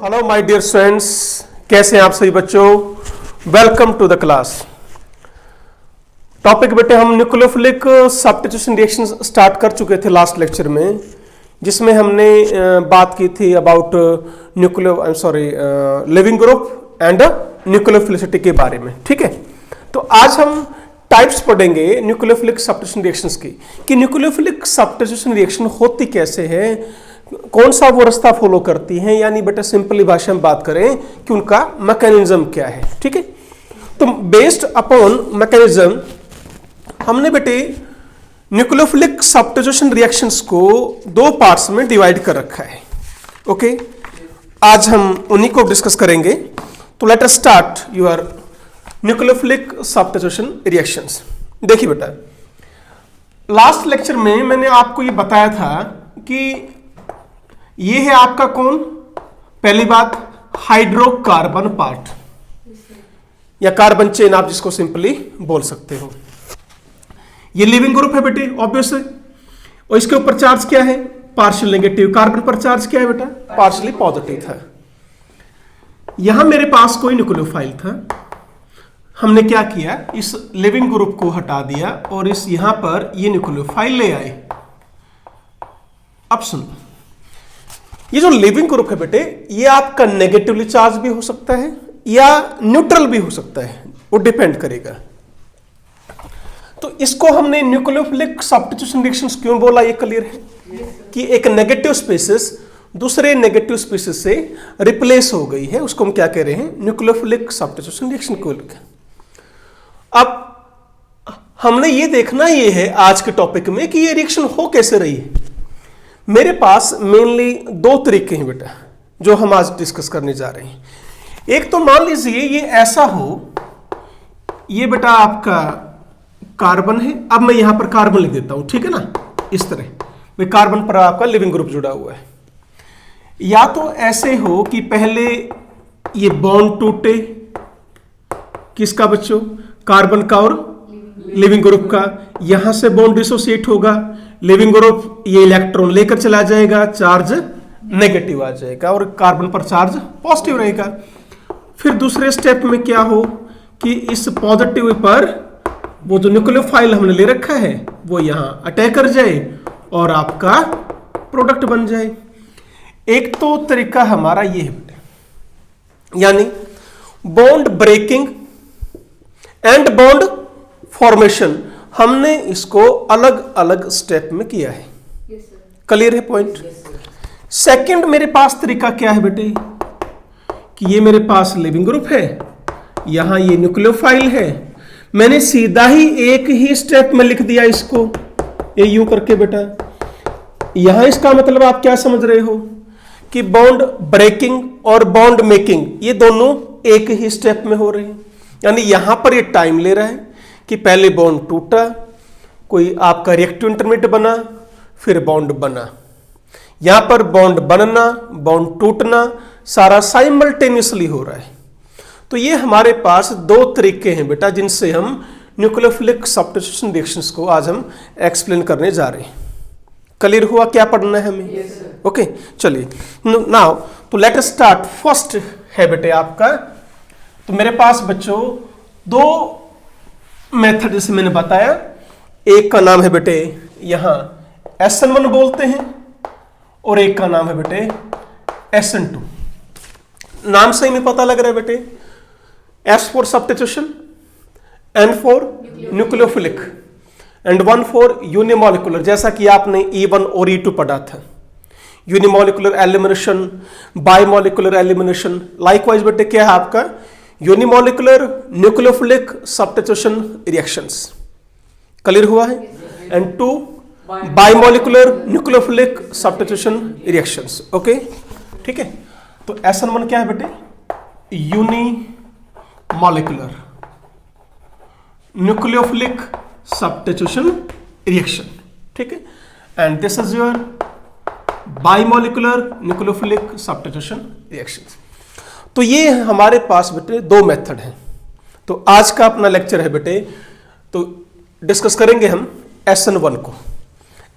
Hello my dear students, कैसे हैं आप सभी बच्चों। Welcome to the class. Topic बेटे हम न्यूक्लियोफिलिक सब्स्टिट्यूशन रिएक्शन स्टार्ट कर चुके थे लास्ट लेक्चर में, जिसमें हमने बात की थी about leaving group and nucleophilicity के बारे में। ठीक है, तो आज हम टाइप्स पढ़ेंगे न्यूक्लियोफिलिक सब्स्टिट्यूशन रिएक्शंस की, कि न्यूक्लियोफिलिक सब्स्टिट्यूशन रिएक्शन होती कैसे है, कौन सा वो रास्ता फॉलो करती हैं, यानी बेटा सिंपली भाषा में बात करें कि उनका मैकेनिज्म क्या है। ठीक है, तो बेस्ड अपॉन मैकेनिज्म हमने बेटे न्यूक्लियोफिलिक सब्स्टिट्यूशन रिएक्शंस को दो पार्ट्स में डिवाइड कर रखा है। ओके, आज हम उन्हीं को डिस्कस करेंगे। तो let us start your nucleophilic substitution reactions. देखिए बेटा, लास्ट लेक्चर में मैंने आपको ये बताया था कि ये है आपका कौन, पहली बात हाइड्रोकार्बन पार्ट या कार्बन चेन, आप जिसको सिंपली बोल सकते हो। ये लिविंग ग्रुप है बेटे, ऑब्वियस है। और इसके ऊपर चार्ज क्या है, पार्शियल नेगेटिव। कार्बन पर चार्ज क्या है बेटा, पार्शियली पॉजिटिव था। यहां मेरे पास कोई न्यूक्लियोफाइल था, हमने क्या किया, इस लिविंग ग्रुप को हटा दिया और इस यहां पर ये न्यूक्लियोफाइल ले आए। अब सुनो, ये जो लिविंग ग्रुप है बेटे, ये आपका नेगेटिवली चार्ज भी हो सकता है या न्यूट्रल भी हो सकता है, वो डिपेंड करेगा। तो इसको हमने न्यूक्लियोफिलिक सब्स्टिट्यूशन रिएक्शंस क्यों बोला, ये क्लियर है कि एक नेगेटिव स्पीशीज दूसरे नेगेटिव स्पीशीज से रिप्लेस हो गई है, उसको हम क्या कह रहे हैं, न्यूक्लियोफिलिक सब्स्टिट्यूशन रिएक्शन को। अब हमने ये देखना ये है आज के टॉपिक में कि ये रिएक्शन हो कैसे रही है। मेरे पास मेनली दो तरीके हैं बेटा जो हम आज डिस्कस करने जा रहे हैं। एक तो मान लीजिए ये ऐसा हो, ये बेटा आपका कार्बन है, अब मैं यहां पर कार्बन लिख देता हूं, ठीक है ना, इस तरह भाई कार्बन पर आपका लिविंग ग्रुप जुड़ा हुआ है। या तो ऐसे हो कि पहले ये बॉन्ड टूटे, किसका बच्चों, कार्बन का और लिविंग ग्रुप का, यहां से बॉन्ड डिसोसिएट होगा, लिविंग ग्रुप ये इलेक्ट्रॉन लेकर चला जाएगा, चार्ज नेगेटिव आ जाएगा और कार्बन पर चार्ज पॉजिटिव रहेगा। फिर दूसरे स्टेप में क्या हो कि इस पॉजिटिव पर वो जो न्यूक्लियोफाइल हमने ले रखा है वो यहां अटैक कर जाए और आपका प्रोडक्ट बन जाए। एक तो तरीका हमारा ये है बेटे, यानी bond breaking and bond formation, हमने इसको अलग अलग स्टेप में किया है। क्लियर है पॉइंट। सेकंड मेरे पास तरीका क्या है बेटे, कि ये मेरे पास लिविंग ग्रुप है, यहां ये न्यूक्लियोफाइल है, मैंने सीधा ही एक ही स्टेप में लिख दिया इसको, ये यूं करके बेटा। यहां इसका मतलब आप क्या समझ रहे हो कि बॉन्ड ब्रेकिंग और बॉन्ड मेकिंग ये दोनों एक ही स्टेप में हो रहे हैं। यानी यहां पर ये टाइम ले रहा है कि पहले बॉन्ड टूटा, कोई आपका रिएक्टिव इंटरमीडिएट बना, फिर बॉन्ड बना। यहां पर बॉन्ड बनना, बॉन्ड टूटना सारा साइमल्टेनियसली हो रहा है। तो ये हमारे पास दो तरीके हैं बेटा जिनसे हम न्यूक्लियोफिलिक सब्स्टिट्यूशन रिएक्शंस को आज हम एक्सप्लेन करने जा रहे हैं। क्लियर हुआ क्या पढ़ना है हमें? ओके, चलिए नाउ तो लेट अस स्टार्ट। फर्स्ट है बेटे आपका, तो मेरे पास बच्चों दो मेथड जैसे मैंने बताया, एक का नाम है बेटे यहां SN1 बोलते हैं और एक का नाम है बेटे SN2। नाम से ही में पता लग रहा है बेटे, S for substitution, N for nucleophilic and 1 for unimolecular, जैसा कि आपने E1 और E2 पढ़ा था। Unimolecular elimination, bimolecular elimination. Likewise बेटे क्या है आपका, unimolecular nucleophilic substitution reactions. Clear हुआ है। And 2 bimolecular nucleophilic substitution reactions. Okay, ठीक है। तो SN1 क्या है बेटे, यूनिमोलिकुलर न्यूक्लियोफिलिक सब्स्टिट्यूशन रिएक्शन, ठीक है। And this is your bimolecular nucleophilic substitution reactions. तो ये हमारे पास बेटे दो मेथड हैं। तो आज का अपना लेक्चर है बेटे, तो डिस्कस करेंगे हम SN1 को,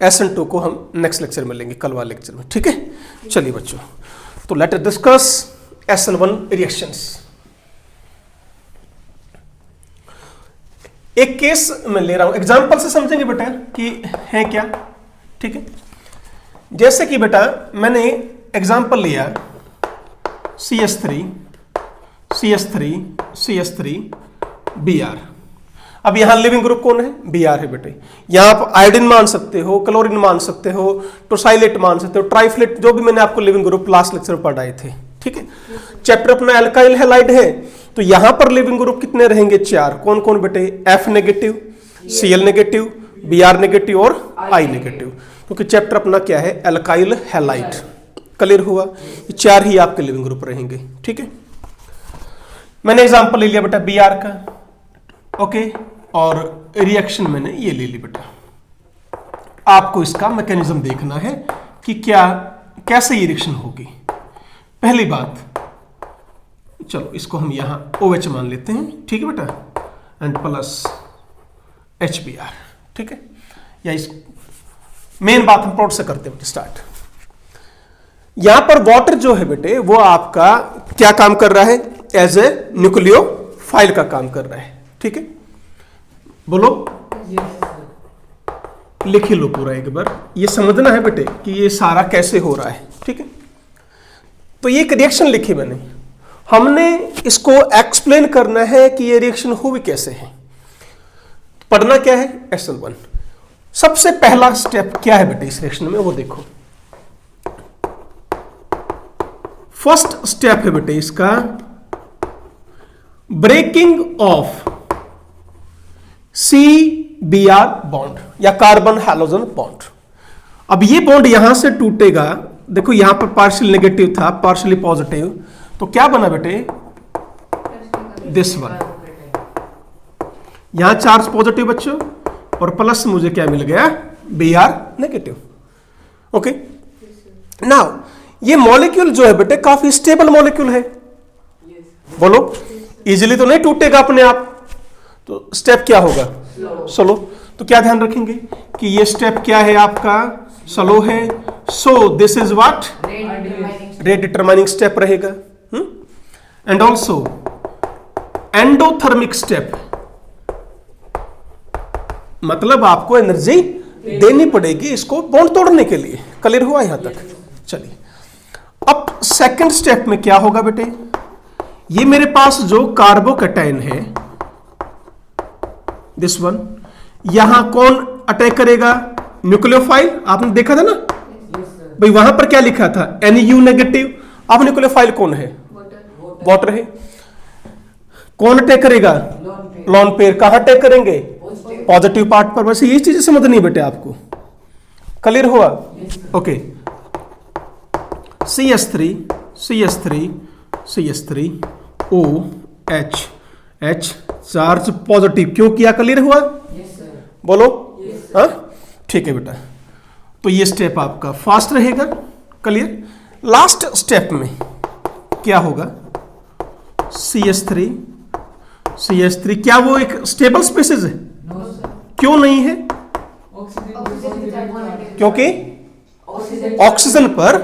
SN2 को हम नेक्स्ट लेक्चर में लेंगे, कल वाले लेक्चर में, ठीक है। चलिए बच्चों, तो let us discuss SN1 reactions. एक केस मैं ले रहा हूं, एग्जांपल से समझेंगे बेटा कि है क्या। ठीक है, जैसे कि बेटा मैंने एग्जांपल लिया CS3 CS3 CS3 Br। अब यहां लिविंग ग्रुप कौन है? Br है बेटे। यहां आप आयोडीन मान सकते हो, क्लोरीन मान सकते हो, टोसाइलेट मान सकते हो, ट्राइफ्लेट, जो भी मैंने आपको लिविंग ग्रुप लास्ट लेक्चर में पढ़ाए थे। ठीक है, चैप्टर अपना एल्काइल हैलाइड है, तो यहां पर लिविंग ग्रुप कितने रहेंगे? 4। कौन कौन बेटे? F negative, Cl negative, Br negative और I नेगेटिव, क्योंकि चैप्टर अपना क्या है? Alkyl halide. क्लियर हुआ? ये 4 ही आपके लिविंग ग्रुप रहेंगे। ठीक है, मैंने एग्जांपल ले लिया बेटा Br का, ओके, और रिएक्शन मैंने ये ले ली बेटा। आपको इसका मैकेनिज्म देखना है कि क्या कैसे ये रिएक्शन होगी। पहली बात, चलो इसको हम यहां OH मान लेते हैं। ठीक है बेटा, एंड प्लस HBr। ठीक है, या इस मेन बात हम प्रोड से करते हैं स्टार्ट। यहां पर वाटर जो है बेटे वो आपका क्या काम कर रहा है? एज ए न्यूक्लियोफाइल का काम कर रहा है। ठीक है, बोलो। लिख ही लो पूरा एक बार, ये समझना है बेटे कि ये सारा कैसे हो रहा है। ठीक है, तो ये एक रिएक्शन लिखी मैंने, हमने इसको एक्सप्लेन करना है कि ये रिएक्शन हुई कैसे है। पढ़ना क्या है? SN1। सबसे पहला स्टेप क्या है बेटे इस रिएक्शन में, वो देखो। फर्स्ट स्टेप है बेटे इसका ब्रेकिंग ऑफ CBr बॉन्ड या कार्बन हैलोजन बॉन्ड। अब ये बॉन्ड यहां से टूटेगा, देखो यहां पर पार्शियल नेगेटिव था, पार्शियली पॉजिटिव, तो क्या बना बेटे? This one. यहां चार्ज पॉजिटिव बच्चों, और प्लस मुझे क्या मिल गया? Br negative. ओके, नाउ ये मॉलिक्यूल जो है बेटे काफी स्टेबल मॉलिक्यूल है। बोलो, इजीली तो नहीं टूटेगा अपने आप, तो स्टेप क्या होगा? स्लो। तो क्या ध्यान रखेंगे कि ये स्टेप क्या है आपका? स्लो है। So this is what? Rate determining step रहेगा। एंड ऑल्सो एंडोथर्मिक स्टेप, मतलब आपको एनर्जी देनी पड़ेगी इसको बॉन्ड तोड़ने के लिए। क्लियर हुआ यहां तक? चलिए, अब सेकंड स्टेप में क्या होगा बेटे? ये मेरे पास जो कार्बोकैटायन है दिस वन, यहां कौन अटैक करेगा? न्यूक्लियोफाइल। आपने देखा था ना भाई, वहां पर क्या लिखा था? Nu negative. अब न्यूक्लियोफाइल कौन है? वाटर है। कौन अटैक करेगा? Lone pair. कहां अटैक करेंगे? पॉजिटिव पार्ट पर। वैसे ये चीजें समझनी बेटे आपको। क्लियर हुआ? Okay, CS3 CS3 CS3 OH H charge positive क्यों किया? क्लियर हुआ? बोलो। हाँ, ठीक है बेटा। तो ये स्टेप आपका फास्ट रहेगा। क्लियर? लास्ट स्टेप में क्या होगा? CS3 क्या वो एक स्टेबल स्पीशीज है? क्यों नहीं है? क्योंकि ऑक्सीजन पर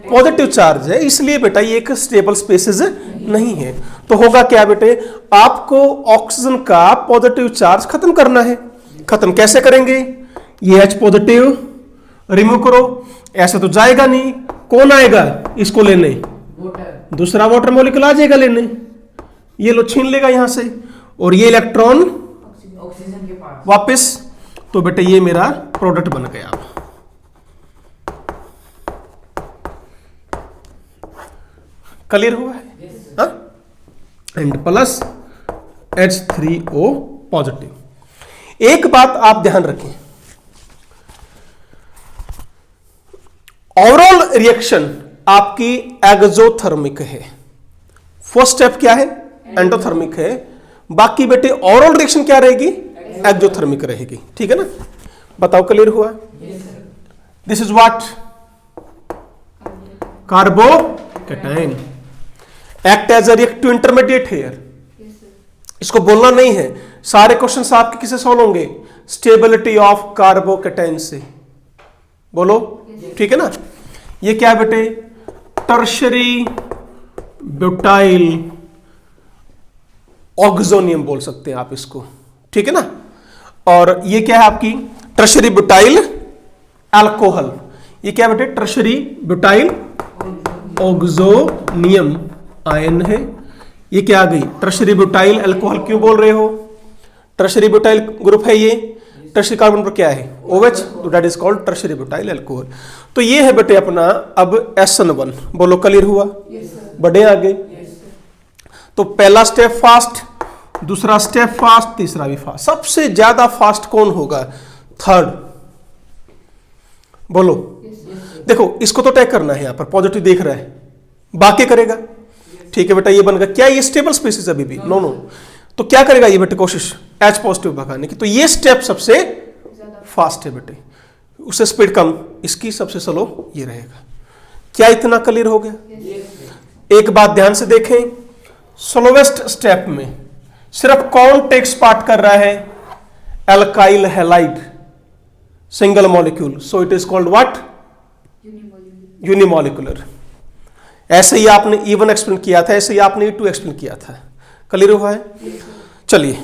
पॉजिटिव चार्ज है, इसलिए बेटा ये एक स्टेबल स्पीशीज नहीं है। तो होगा क्या बेटे? आपको ऑक्सीजन का पॉजिटिव चार्ज खत्म करना है। खत्म कैसे करेंगे? ये H पॉजिटिव रिमूव करो, ऐसा तो जाएगा नहीं। कौन आएगा इसको लेने? दूसरा वाटर मॉलिक्यूल आ जाएगा लेने, ये लो छीन लेगा यहां से, और ये इलेक्ट्रॉन ऑक्सीजन के पास वापस। तो बेटे ये मेरा प्रोडक्ट बन गया। क्लियर हुआ है? हाँ, एंड प्लस H3O पॉजिटिव। एक बात आप ध्यान रखें, ओवरऑल रिएक्शन आपकी एक्सोथर्मिक है। फर्स्ट स्टेप क्या है? एंडोथर्मिक है। बाकी बेटे ओवरऑल रिएक्शन क्या रहेगी? एक्सोथर्मिक रहेगी। ठीक है ना? बताओ, क्लियर हुआ? This is what? Carbocation act as a reactive intermediate here. इसको बोलना नहीं है, सारे क्वेश्चंस आपके किसे सॉल्व होंगे? स्टेबिलिटी ऑफ कार्बोकैटायन से। बोलो, ठीक है ना? ये क्या बेटे? टर्शरी ब्यूटाइल ऑक्सोनियम बोल सकते हैं आप इसको, ठीक है ना। और ये क्या है आपकी टर्शरी ब्यूटाइल अल्कोहल, ये क्या बेटे टर्शरी ब्यूटाइल ऑक्सोनियम आयन है। ये क्या आ गई टर्शरी ब्यूटाइल अल्कोहल, क्यों बोल रहे हो, टर्शरी ब्यूटाइल ग्रुप है ये, टर्शरी कार्बन पर क्या है OH, तो that is called tertiary butyl alcohol. तो ये है बेटे अपना अब SN1, बोलो क्लियर हुआ, बढ़े आगे। तो पहला स्टेप फास्ट, दूसरा स्टेप फास्ट, तीसरा भी फास्ट। सबसे ज्यादा फास्ट कौन होगा, थर्ड, बोलो। देखो इसको तो टैग करना है, यहां पर पॉजिटिव देख रहा है, बाकी करेगा, ठीक है बेटा। ये बन गया क्या, ये स्टेबल स्पीसीज अभी भी, नो नो। तो क्या करेगा ये बेटे, कोशिश H पॉजिटिव भगाने की। तो ये स्टेप सबसे फास्ट है बेटे, उससे स्पीड कम, इसकी सबसे स्लो ये रहेगा। क्या इतना क्लियर हो गया। एक बात ध्यान से देखें, स्लोवेस्ट स्टेप में सिर्फ कौन टेक्स पार्ट कर रहा है, alkyl halide single molecule, so it is called what, unimolecular. ऐसे ही आपने E1 एक्सप्लेन किया था, ऐसे ही आपने E2 एक्सप्लेन किया था, क्लियर हुआ है। चलिए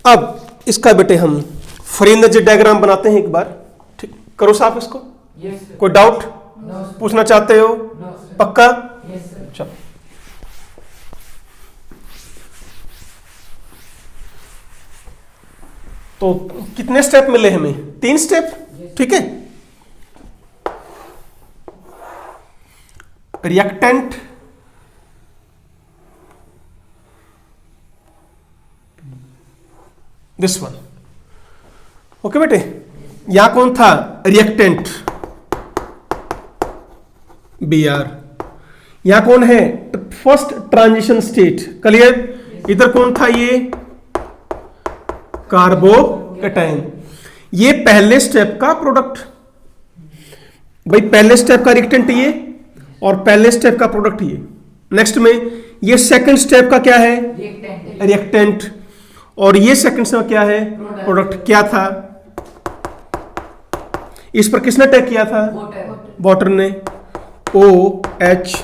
अब इसका बेटे हम फ्री एनर्जी डायग्राम बनाते हैं एक बार, ठीक, करो साहब इसको। कोई डाउट पूछना चाहते हो, पक्का, चलो। तो कितने स्टेप मिले हमें, 3 स्टेप, ठीक है। रिएक्टेंट, दिस वन, ओके बेटे। यहां कौन था, रिएक्टेंट Br, यहां कौन है, फर्स्ट ट्रांजिशन स्टेट, क्लियर। इधर कौन था, ये कार्बोकैटायन, ये पहले स्टेप का प्रोडक्ट, भाई पहले स्टेप का रिएक्टेंट ये और पहले स्टेप का प्रोडक्ट ये। नेक्स्ट में ये सेकंड स्टेप का क्या है, रिएक्टेंट, और ये सेकंड स्टेप क्या है, प्रोडक्ट। क्या था, इस पर किसने टैग किया था, वाटर ने, OH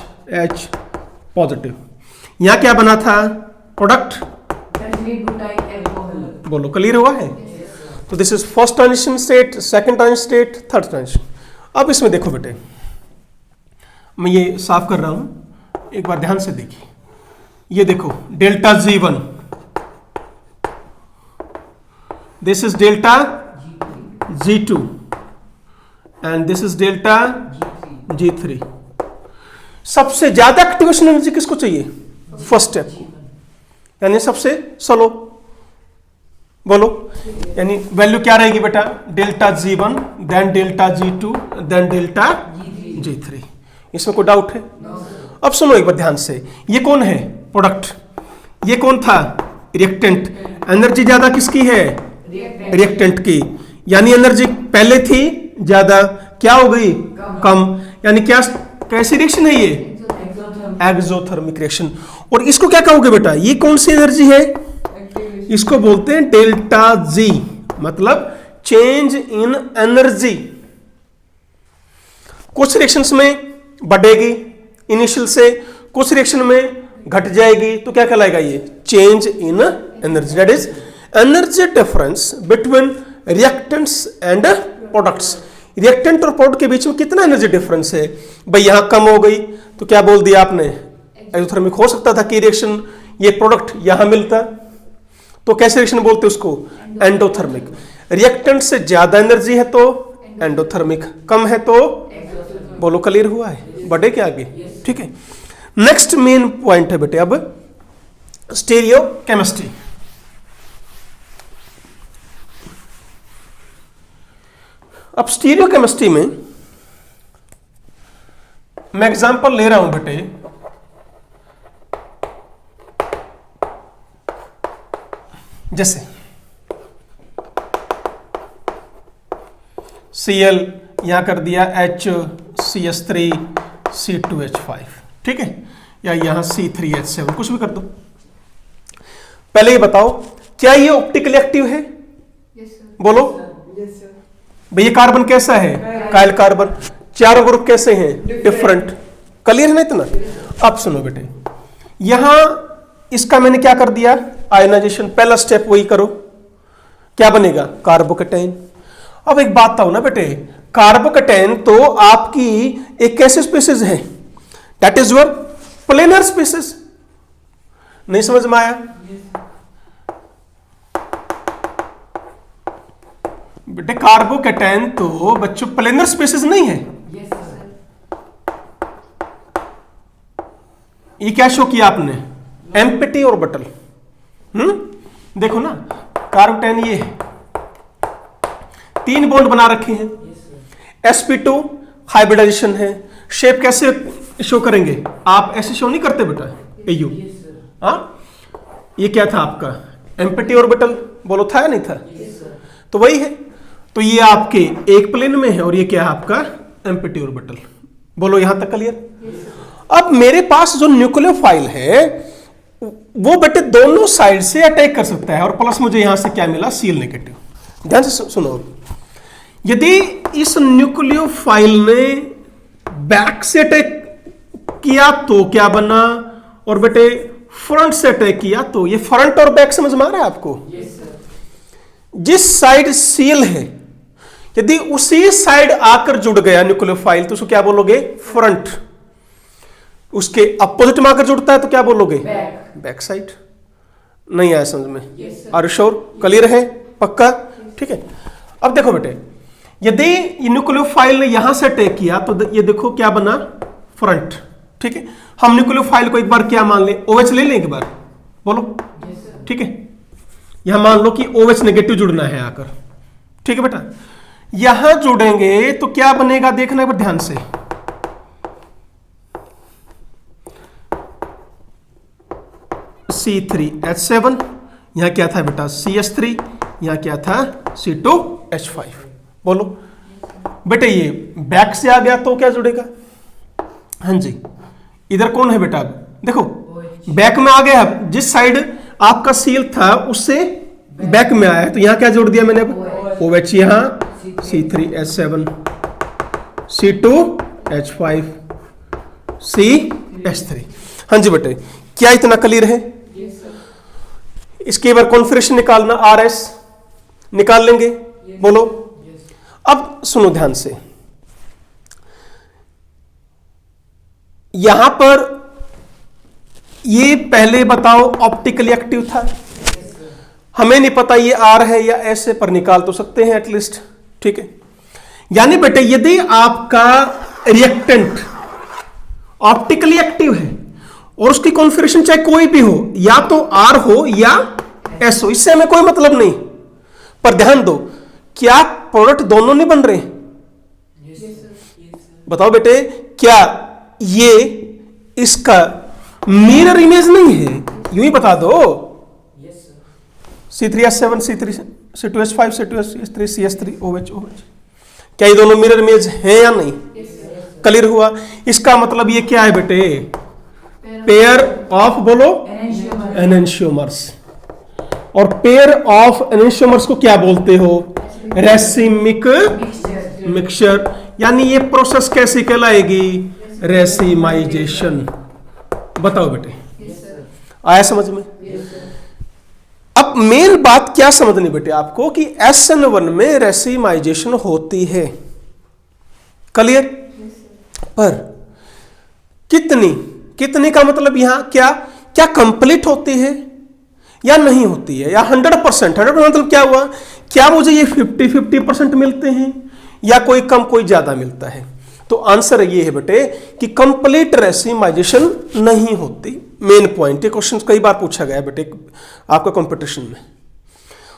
पॉजिटिव। यहां क्या बना था, प्रोडक्ट, बोलो क्लियर हुआ है। तो this is first transition state, second transition state, third transition. अब इसमें देखो बेटे, मैं ये साफ कर रहा हूं, एक बार ध्यान से देखिए। ये देखो delta G1, this is delta G2 and this is delta G3। सबसे ज्यादा एक्टिवेशन एनर्जी किसको चाहिए, फर्स्ट स्टेप को, यानी सबसे स्लो, बोलो। यानी वैल्यू क्या रहेगी बेटा, delta G1 then delta G2 then delta G3। इसमें कोई डाउट है। अब सुनो एक बार ध्यान से, ये कौन है, प्रोडक्ट, ये कौन था, रिएक्टेंट। एनर्जी ज्यादा किसकी है, रिएक्टेंट की, यानी एनर्जी पहले थी ज्यादा, क्या हो गई, कम। यानी क्या, कैसी रिएक्शन है ये, एक्सोथर्मिक रिएक्शन। और इसको क्या कहोगे बेटा, ये कौन सी एनर्जी है, इसको बोलते हैं डेल्टा G, मतलब चेंज इन एनर्जी। कुछ रिएक्शंस में बढ़ेगी इनिशियल से, कुछ रिएक्शन में घट जाएगी, तो क्या कहलाएगा ये, change in energy. That is energy difference between reactants and products. Reactant और प्रोडक्ट के बीच में कितना एनर्जी डिफरेंस है, भाई यहां कम हो गई तो क्या बोल दिया आपने, एक्सोथर्मिक। हो सकता था कि रिएक्शन ये प्रोडक्ट यहां मिलता, तो कैसे रिएक्शन बोलते उसको, एंडोथर्मिक। रिएक्टेंट से ज्यादा एनर्जी है तो एंडोथर्मिक, कम है तो, बोलो क्लियर हुआ है, बढ़े क्या आगे, ठीक है। नेक्स्ट मेन पॉइंट है बेटे अब स्टीरियोकेमिस्ट्री। अब स्टीरियोकेमिस्ट्री में मैं एग्जांपल ले रहा हूं बेटे, जैसे Cl यहां कर दिया HCS3 C2H5, ठीक है, या यहां C3H7, कुछ भी कर दो। पहले ये बताओ क्या ये ऑप्टिकली एक्टिव है, बोलो। भाई ये कार्बन कैसा है, काइल कार्बन। चारों ग्रुप कैसे हैं, डिफरेंट। क्लियर है ना इतना। अब सुनो बेटे, यहां इसका मैंने क्या कर दिया, आयोनाइजेशन, पहला स्टेप वही करो, क्या बनेगा, कार्बोकेटाइन। अब एक बात था ना बेटे, कार्बोकेटाइन तो आपकी एक कैसे स्पीसीज है, that is your planar species. नहीं समझ में आया? बेटे कार्बोकेटाइन तो बच्चों प्लेनर स्पीसीज नहीं है। ये क्या शो किया आपने, एम्प्टी ऑर्बिटल। देखो ना, कार्बोकेटाइन ये है, 3 बॉन्ड बना रखे हैं, sp2 हाइब्रिडाइजेशन है। शेप कैसे शो करेंगे, आप ऐसे शो नहीं करते बेटा, AU। हाँ, ये क्या था आपका, एम्प्टी ऑर्बिटल, बोलो था या नहीं था? तो वही है, तो ये आपके एक प्लेन में है और ये क्या है आपका एम्प्टी ऑर्बिटल। बोलो यहां तक क्लियर? अब मेरे पास जो न्यूक्लियोफाइल है वो बेटे दोनों साइड से अटैक कर सकता है, और प्लस मुझे यहां से क्या मिला, Cl नेगेटिव। ध्यान से सुनो, यदि इस न्यूक्लियोफाइल ने बैक से अटैक किया तो क्या बना, और बेटे फ्रंट से अटैक किया तो, ये फ्रंट और बैक समझ में आ रहा है आपको? जिस साइड Cl है यदि उसी साइड आकर जुड़ गया न्यूक्लियोफाइल तो उसको क्या बोलोगे, फ्रंट। उसके अपोजिट में आकर जुड़ता है तो क्या बोलोगे, बैक साइड। नहीं आया समझ में? Are you sure? क्लियर है? पक्का? ठीक है। अब देखो बेटे, यदि न्यूक्लियोफाइल ने यहां से अटैक किया तो ये देखो क्या बना, फ्रंट। ठीक है, हम न्यूक्लियोफाइल को एक बार क्या मान ले, OH ले लें एक बार, बोलो। ठीक है, यहां मान लो कि OH नेगेटिव जुड़ना है आकर। ठीक है बेटा, यहां जुड़ेंगे तो क्या बनेगा, देखना है ध्यान से। C3H7, यहां क्या था बेटा, CH3, यहां क्या था, C2H5। बोलो बेटे, ये बैक से आ गया तो क्या जुड़ेगा, हाँ जी, इधर कौन है बेटा, देखो बैक में आ गया, जिस साइड आपका Cl था उससे बैक में आया, तो यहां क्या जोड़ दिया मैंने, अब OH, यहां C3H7, C2H5, CH3। हाँ जी बेटे, क्या इतना क्लियर है? इसके बार कॉन्फिगरेशन निकालना, RS निकाल लेंगे, बोलो। अब सुनो ध्यान से, यहां पर ये पहले बताओ ऑप्टिकली एक्टिव था, हमें नहीं पता ये R है या S है, पर निकाल तो सकते हैं एटलीस्ट। ठीक है, यानी बेटे यदि आपका रिएक्टेंट ऑप्टिकली एक्टिव है और उसकी कॉन्फिगरेशन चाहे कोई भी हो, या तो R हो या S हो, इससे हमें कोई मतलब नहीं, पर ध्यान दो, क्या प्रोडक्ट दोनों नहीं बन रहे? बताओ बेटे, क्या ये इसका मिरर इमेज नहीं है? यूं ही बता दो, C3H7, C2H5, C2H3, CH3, OH, OH, क्या ये दोनों मिरर इमेज है या नहीं? क्लियर हुआ? इसका मतलब ये क्या है बेटे, पेयर ऑफ, बोलो, एनेंशियोमर्स। और पेयर ऑफ एनेंशियोमर्स को क्या बोलते हो, रेसिमिक मिक्सचर। यानी ये प्रोसेस कैसी कहलाएगी, रेसिमाइजेशन। बताओ बेटे, आया समझ में? अब मेन बात क्या समझनी बेटे आपको, कि SN1 में रेसिमाइजेशन होती है, क्लियर? पर कितनी का मतलब यहां क्या क्या कंप्लीट होती है या नहीं होती है, या 100%? 100% मतलब क्या हुआ, क्या मुझे ये 50-50% मिलते हैं या कोई कम कोई ज्यादा मिलता है? तो आंसर ये है बेटे कि कंप्लीट रेसिमाइजेशन नहीं होती। मेन पॉइंट, ये क्वेश्चन कई बार पूछा गया है बेटे आपका कंपटीशन में।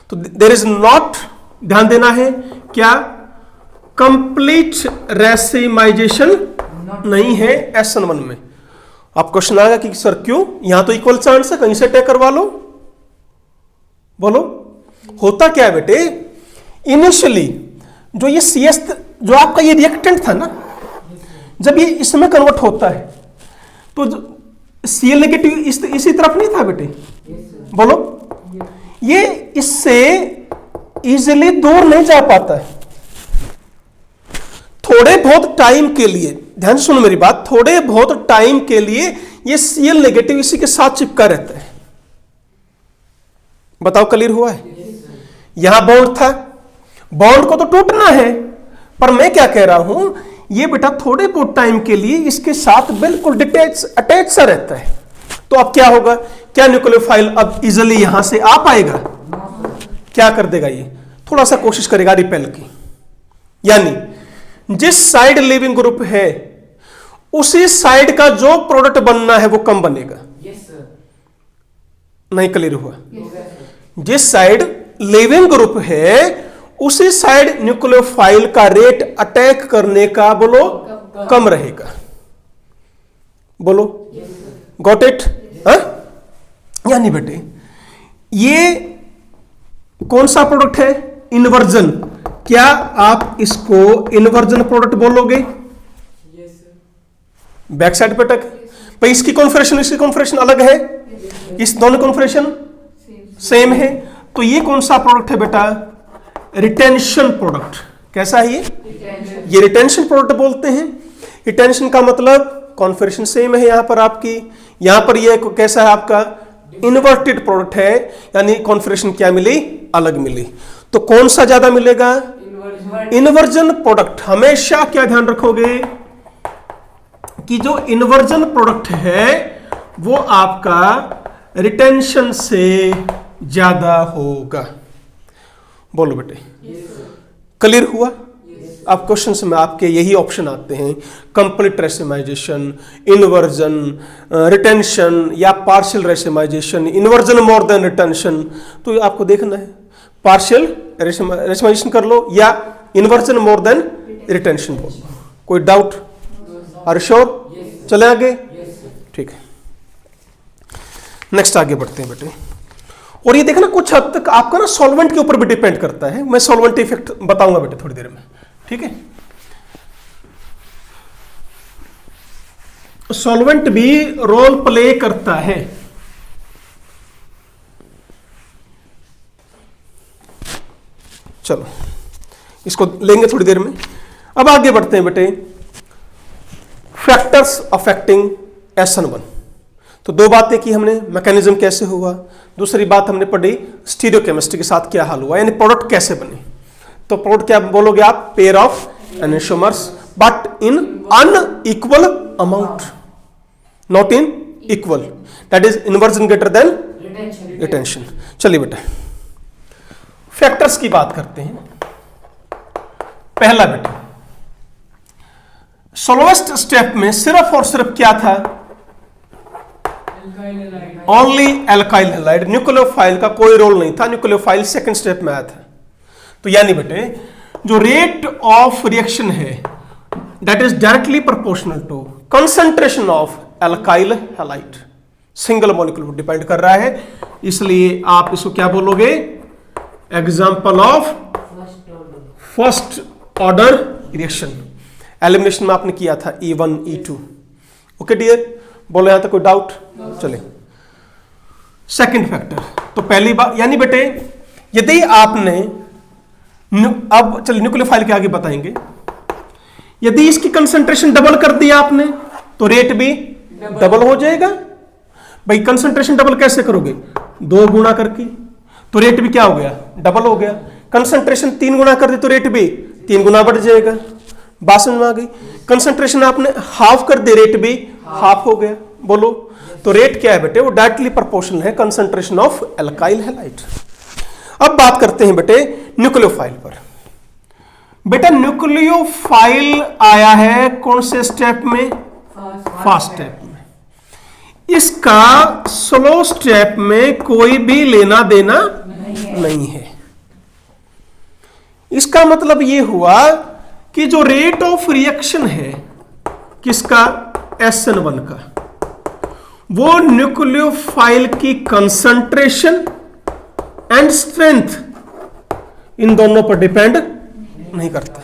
तो देयर इज नॉट, ध्यान देना है, क्या कंप्लीट रेसिमाइजेशन नहीं है SN1 में। आप क्वेश्चन आएगा कि सर क्यों, यहां तो इक्वल चांस है, कहीं से अटैक करवा लो, बोलो। होता क्या है बेटे, इनिशियली जो ये CS, जो आपका ये रिएक्टेंट था ना, जब ये इसमें कन्वर्ट होता है तो Cl नेगेटिव इसी तरफ नहीं था बेटे, बोलो। ये इससे इजीली दूर नहीं जा पाता है, थोड़े बहुत टाइम के लिए, ध्यान से सुनो मेरी बात, थोड़े बहुत टाइम के लिए ये Cl नेगेटिव इसी के साथ चिपका रहता है। बताओ क्लियर हुआ है? यहां बॉन्ड था, बॉन्ड को तो टूटना है, पर मैं क्या कह रहा हूं, ये बेटा थोड़े बहुत टाइम के लिए इसके साथ बिल्कुल अटैच सा रहता है। तो अब क्या होगा, क्या न्यूक्लियोफाइल अब इजिली यहां से आ पाएगा? क्या कर देगा, ये थोड़ा सा कोशिश करेगा रिपेल की, यानी जिस साइड लिविंग ग्रुप है उसी साइड का जो प्रोडक्ट बनना है वो कम बनेगा। नहीं क्लियर हुआ? जिस साइड लिविंग ग्रुप है उसी साइड न्यूक्लियोफाइल का रेट अटैक करने का बोलो कम रहेगा। बोलो गॉट इट? यानी बेटे ये कौन सा प्रोडक्ट है? इन्वर्जन। क्या आप इसको इन्वर्जन प्रोडक्ट बोलोगे? बैक साइड पे टक भाई, इसकी कॉन्फिगरेशन इसकी कॉन्फिगरेशन अलग है, इस दोनों कॉन्फिगरेशन सेम है, तो ये कौन सा प्रोडक्ट है बेटा? Retention product. कैसा है ये रिटेंशन प्रोडक्ट बोलते हैं। रिटेंशन का मतलब कॉन्फिगरेशन सेम है यहां पर आपकी, यहां पर ये कैसा है आपका? इन्वर्टेड प्रोडक्ट है, यानी कॉन्फिगरेशन क्या मिली? अलग मिली। तो कौन सा ज्यादा मिलेगा? Inversion product. हमेशा क्या ध्यान रखोगे कि जो इन्वर्जन प्रोडक्ट है वो आपका रिटेंशन से ज्यादा होगा। बोलो बेटे क्लियर हुआ? अब क्वेश्चन में आपके यही ऑप्शन आते हैं, कंप्लीट रेसिमाइजेशन, इन्वर्जन, रिटेंशन या partial racemisation, inversion more than retention. तो आपको देखना है पार्शियल रेसिमाइजेशन कर लो या इन्वर्जन मोर देन रिटेंशन बोल लो। कोई डाउट? Are sure? चले आगे? ठीक है, नेक्स्ट आगे बढ़ते हैं बेटे। और ये देखना कुछ हद तक आपका ना सॉल्वेंट के ऊपर भी डिपेंड करता है। मैं सॉल्वेंट इफेक्ट बताऊंगा बेटे थोड़ी देर में, ठीक है? सॉल्वेंट भी रोल प्ले करता है। चलो इसको लेंगे थोड़ी देर में। अब आगे बढ़ते हैं बेटे, फैक्टर्स अफेक्टिंग SN1। तो दो बातें की हमने, मैकेनिज्म कैसे हुआ, दूसरी बात हमने पढ़ी स्टीरियोकेमिस्ट्री के साथ क्या हाल हुआ, यानी प्रोडक्ट कैसे बने। तो प्रोडक्ट क्या बोलोगे आप? Pair of enantiomers but in unequal amount, not in equal, that is inversion greater than retention. चलिए बेटा फैक्टर्स की बात करते हैं। पहला बेटा स्लोएस्ट स्टेप में सिर्फ और सिर्फ क्या था? Only alkyl halide. न्यूक्लियोफाइल का कोई रोल नहीं था, न्यूक्लियोफाइल सेकंड स्टेप में आया था। तो यानी बेटे जो रेट ऑफ रिएक्शन है that is directly proportional to concentration of alkyl halide. Single molecule पर डिपेंड कर रहा है, इसलिए आप इसको क्या बोलोगे? Example of first order reaction. Elimination में आपने किया था E1 E2। ओके डियर, बोलो यहां तक कोई डाउट? चले सेकंड फैक्टर। तो पहली बात यानी बेटे यदि आपने अब चलिए न्यूक्लियोफाइल के आगे बताएंगे, यदि इसकी कंसंट्रेशन डबल कर दिया आपने तो रेट भी डबल हो जाएगा। भाई कंसंट्रेशन डबल कैसे करोगे? 2 गुना करके, तो रेट भी क्या हो गया? डबल हो गया। कंसंट्रेशन 3 गुना कर दी तो रेट भी 3 गुना बढ़ जाएगा। बात समझ में आ गई? कंसंट्रेशन आपने हाफ कर दे, रेट भी हाफ हो गया। बोलो तो रेट क्या है बेटे? वो डायरेक्टली प्रोपोर्शनल है कंसंट्रेशन ऑफ एल्काइल हैलाइड। अब बात करते हैं बेटे न्यूक्लियोफाइल पर। बेटा न्यूक्लियोफाइल आया है कौन से स्टेप में? फर्स्ट स्टेप में। इसका स्लो स्टेप में कोई भी लेना देना नहीं है। इसका मतलब यह हुआ कि जो रेट ऑफ रिएक्शन है किसका? SN1 का, वो न्यूक्लियोफाइल की कंसंट्रेशन एंड स्ट्रेंथ इन दोनों पर डिपेंड नहीं करता।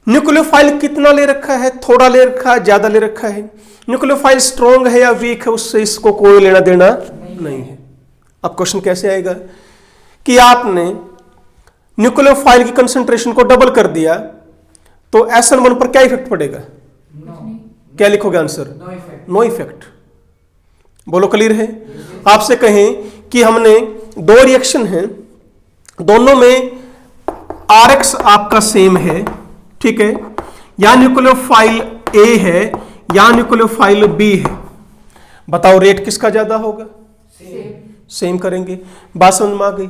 न्यूक्लियोफाइल कितना ले रखा है? थोड़ा ले रखा है, ज्यादा ले रखा है। न्यूक्लियोफाइल स्ट्रॉन्ग है या वीक है, उससे इसको कोई लेना देना नहीं है। अब क्वेश्चन कैसे आएगा कि आपने न्यूक्लियोफाइल की कंसंट्रेशन को डबल कर दिया तो SN1 पर क्या इफेक्ट पड़ेगा? क्या लिखोगे आंसर? No effect. बोलो क्लियर है? आपसे कहें कि हमने दो रिएक्शन हैं, दोनों में RX आपका सेम है, ठीक है, या न्यूक्लियोफाइल A है या न्यूक्लियोफाइल B है, बताओ रेट किसका ज्यादा होगा? सेम करेंगे। बात समझ में आ गई?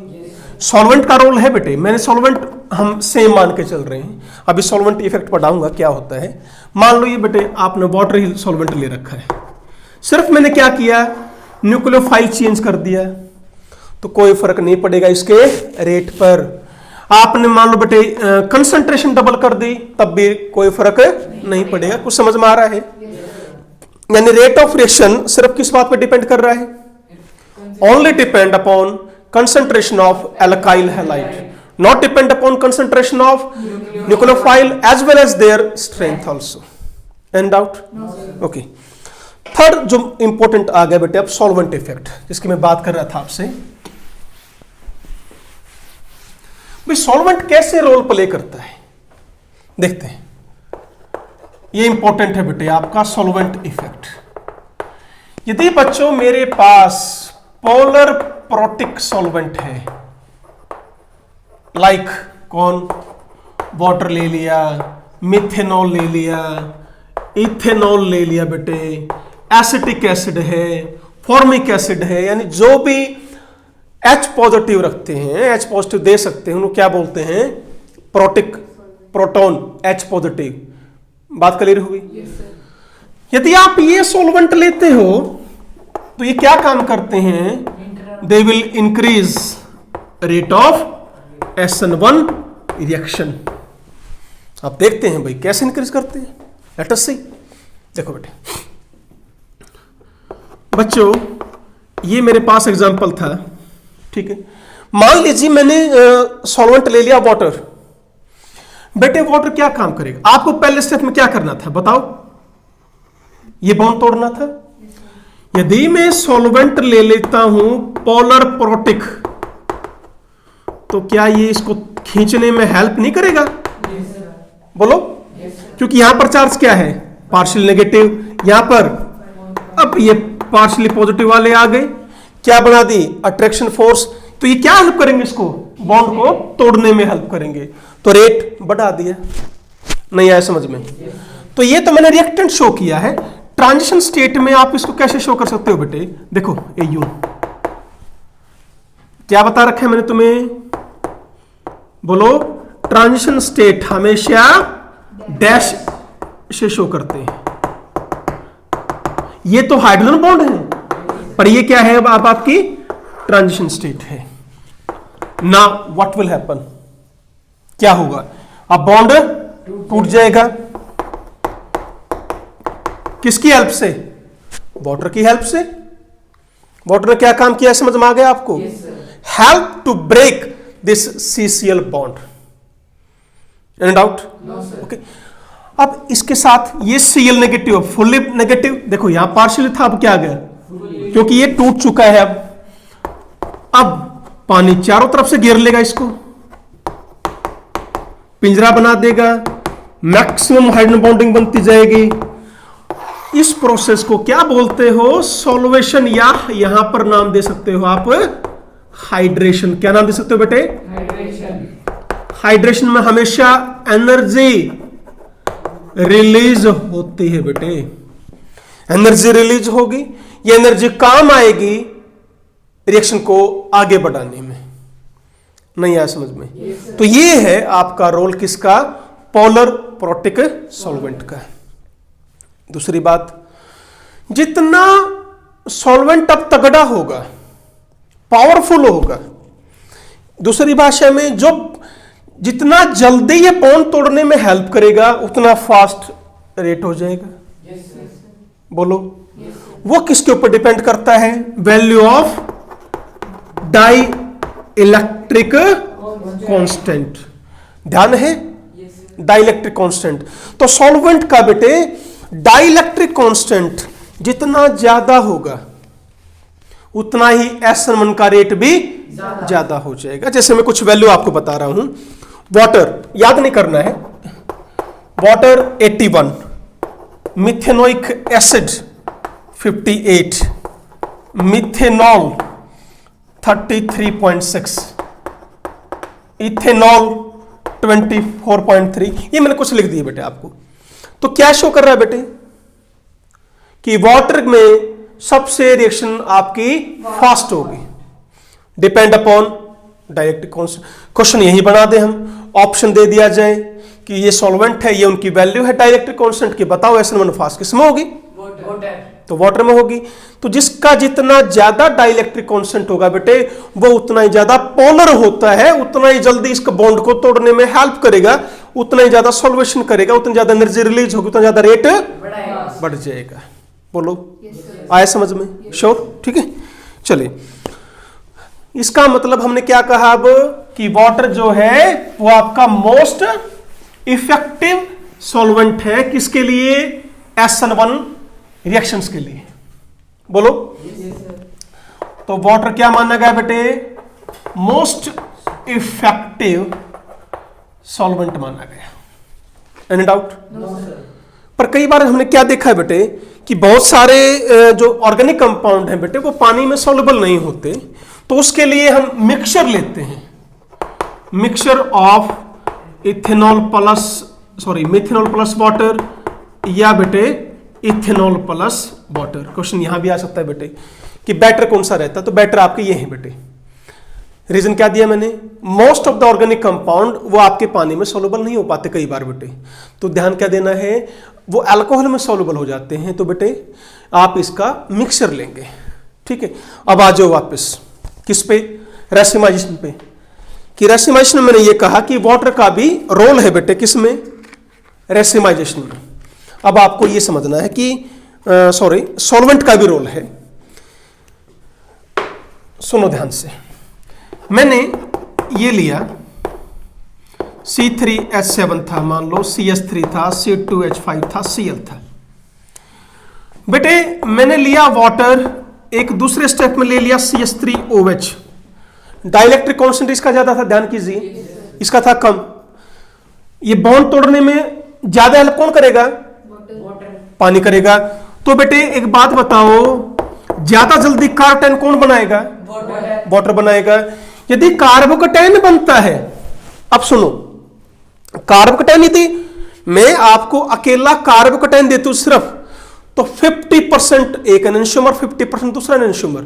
सॉल्वेंट का रोल है बेटे, मैंने सॉल्वेंट हम सेम मान के चल रहे हैं, अभी सॉल्वेंट इफेक्ट पढ़ाऊंगा क्या होता है। मान लो ये बेटे आपने वाटर ही सॉल्वेंट ले रखा है, सिर्फ मैंने क्या किया, न्यूक्लियोफाइल चेंज कर दिया, तो कोई फर्क नहीं पड़ेगा इसके रेट पर। आपने मान लो बेटे कंसंट्रेशन डबल कर दी, तब भी कोई फर्क नहीं पड़ेगा। कुछ समझ में आ रहा है? यानी रेट ऑफ रिएक्शन सिर्फ किस बात पर डिपेंड कर रहा है? Only depend upon concentration of alkyl halide, not depend upon concentration of nucleophile as well as their strength also. Any doubt? Okay. Third जो इंपॉर्टेंट आ गया बेटे अब सॉल्वेंट इफेक्ट, जिसकी मैं बात कर रहा था आपसे। भाई सॉल्वेंट कैसे रोल प्ले करता है, देखते हैं। ये इंपॉर्टेंट है बेटे आपका सॉल्वेंट इफेक्ट। यदि बच्चों मेरे पास पोलर प्रोटिक सॉल्वेंट है, लाइक कौन, वाटर ले लिया, मिथेनॉल ले लिया, इथेनॉल ले लिया बेटे, एसिटिक एसिड है, फॉर्मिक एसिड है, यानी जो भी H पॉजिटिव रखते हैं, H पॉजिटिव दे सकते हैं, उनको क्या बोलते हैं? Protic, proton H positive. बात क्लियर हुई? यदि आप ये सॉल्वेंट लेते हो तो ये क्या काम करते हैं? They will increase rate of SN1 reaction. आप देखते हैं भाई कैसे इंक्रीज करते हैं, लेट अस सी। देखो बेटे बच्चों, ये मेरे पास एग्जांपल था, ठीक है। मान लीजिए मैंने सॉल्वेंट ले लिया वाटर। बेटे वाटर क्या काम करेगा? आपको पहले स्टेप में क्या करना था बताओ? ये बॉन्ड तोड़ना था। यदि मैं सॉल्वेंट ले लेता हूं पोलर प्रोटिक, तो क्या ये इसको खींचने में हेल्प नहीं करेगा? बोलो। क्योंकि यहां पर चार्ज क्या है? Partial negative. यहां पर अब ये पार्शियली पॉजिटिव वाले आ गए, क्या बना दी? Attraction force. तो ये क्या हेल्प करेंगे? इसको बॉन्ड को तोड़ने में हेल्प करेंगे, तो रेट बढ़ा दिया। नहीं आया समझ में? तो ये तो मैंने रिएक्टेंट शो किया है। ट्रांजिशन स्टेट में आप इसको कैसे शो कर सकते हो बेटे? देखो ये यूं, क्या बता रखा है मैंने तुम्हें? बोलो। ट्रांजिशन स्टेट हमेशा डैश से शो करते हैं। ये तो हाइड्रोजन बॉन्ड है, पर ये क्या है? अब आपकी ट्रांजिशन स्टेट है। Now what will happen? क्या होगा? अब बॉन्ड टूट जाएगा। किसकी हेल्प से? वाटर की हेल्प से। वाटर ने क्या काम किया समझ में आ गया आपको? Help to break this CCl bond. Any doubt? Okay. अब इसके साथ ये Cl नेगेटिव, फुल्ली नेगेटिव। देखो यहां पार्शियली था, अब क्या आ गया? क्योंकि ये टूट चुका है। अब पानी चारों तरफ से घेर लेगा, इसको पिंजरा बना देगा, मैक्सिमम हाइड्रोजन बॉन्डिंग बनती जाएगी। इस प्रोसेस को क्या बोलते हो? सॉल्वेशन, या यहां पर नाम दे सकते हो आप हाइड्रेशन। क्या नाम दे सकते हो बेटे? हाइड्रेशन। हाइड्रेशन में हमेशा एनर्जी रिलीज होती है बेटे। एनर्जी रिलीज होगी, ये एनर्जी काम आएगी रिएक्शन को आगे बढ़ाने में। नहीं आया समझ में? तो ये है आपका रोल किसका? पोलर प्रोटिक सॉल्वेंट का। दूसरी बात, जितना सॉल्वेंट अब तगड़ा होगा, पावरफुल होगा, दूसरी भाषा में जो जितना जल्दी ये बॉन्ड तोड़ने में हेल्प करेगा, उतना फास्ट रेट हो जाएगा। बोलो। वो किसके ऊपर डिपेंड करता है? Value of dielectric constant. ध्यान है? Dielectric constant. तो सॉल्वेंट का बेटे डाई इलेक्ट्रिक कांस्टेंट जितना ज्यादा होगा, उतना ही SN1 का रेट भी ज्यादा हो जाएगा। जैसे मैं कुछ वैल्यू आपको बता रहा हूं। वाटर याद नहीं करना है। Water 81, methanoic acid 58, methanol 33.6, ethanol 24.3। ये मैंने कुछ लिख दिए बेटे आपको। तो क्या शो कर रहा है बेटे कि वाटर में सबसे रिएक्शन आपकी फास्ट होगी, depend upon direct constant. Question यही बना दे, हम ऑप्शन दे दिया जाए कि ये सॉल्वेंट है, ये उनकी वैल्यू है डायरेक्ट कांस्टेंट की, बताओ SN1 फास्ट किसमें होगी? तो वाटर में होगी। तो जिसका जितना ज्यादा डाइलेक्ट्रिक कांस्टेंट होगा बेटे वो उतना ही ज्यादा पोलर होता है, उतना ही जल्दी इसका बॉन्ड को तोड़ने में हेल्प करेगा, उतना ही ज्यादा सॉल्वेशन करेगा, उतना ज्यादा एनर्जी रिलीज होगी, उतना ज्यादा रेट बढ़ जाएगा। बोलो आया समझ में? श्योर? ठीक है, चलिए। इसका मतलब हमने क्या कहा अब कि वाटर जो है वो आपका मोस्ट इफेक्टिव सॉल्वेंट है किसके लिए? SN1 रिएक्शंस के लिए। बोलो। तो वाटर क्या माना गया बेटे? मोस्ट इफेक्टिव सॉल्वेंट माना गया। Any doubt? पर कई बार हमने क्या देखा है बेटे कि बहुत सारे जो ऑर्गेनिक कंपाउंड हैं बेटे वो पानी में सॉल्युबल नहीं होते, तो उसके लिए हम मिक्सचर लेते हैं, mixture of methanol plus water या बेटे इथेनॉल प्लस वाटर। क्वेश्चन यहां भी आ सकता है बेटे कि बेटर कौन सा रहता है, तो बेटर आपके ये है बेटे। रीजन क्या दिया मैंने? Most of the organic compound वो आपके पानी में सॉल्युबल नहीं हो पाते कई बार बेटे, तो ध्यान क्या देना है, वो अल्कोहल में सॉल्युबल हो जाते हैं, तो बेटे आप इसका मिक्सचर लेंगे। ठीक है, अब आ जाओ वापस किस पे? रेसिमाइजेशन पे। कि रेसिमाइजेशन में मैंने ये कहा कि वाटर का भी रोल है बेटे किसमें? रेसिमाइजेशन में। अब आपको ये समझना है कि सॉल्वेंट का भी रोल है। सुनो ध्यान से, मैंने ये लिया C3H7 था, मान लो CH3 था, C2H5 था, Cl था। बेटे मैंने लिया वाटर, एक दूसरे स्टेप में ले लिया CH3OH। डाइलेक्ट्रिक कांस्टेंट इसका ज्यादा था, ध्यान कीजिए, इसका था कम। ये बॉन्ड तोड़ने में ज्यादा हेल्प कौन करेगा? पानी करेगा। तो बेटे एक बात बताओ, ज्यादा जल्दी कार्बोकेटायन कौन बनाएगा? वाटर बनाएगा। यदि कार्बोकेटायन बनता है, अब सुनो, कार्बोकेटायन यदि मैं आपको अकेला कार्बोकेटायन देता हूं सिर्फ, तो 50% एक एनेंशियोमर, 50% दूसरा एनेंशियोमर।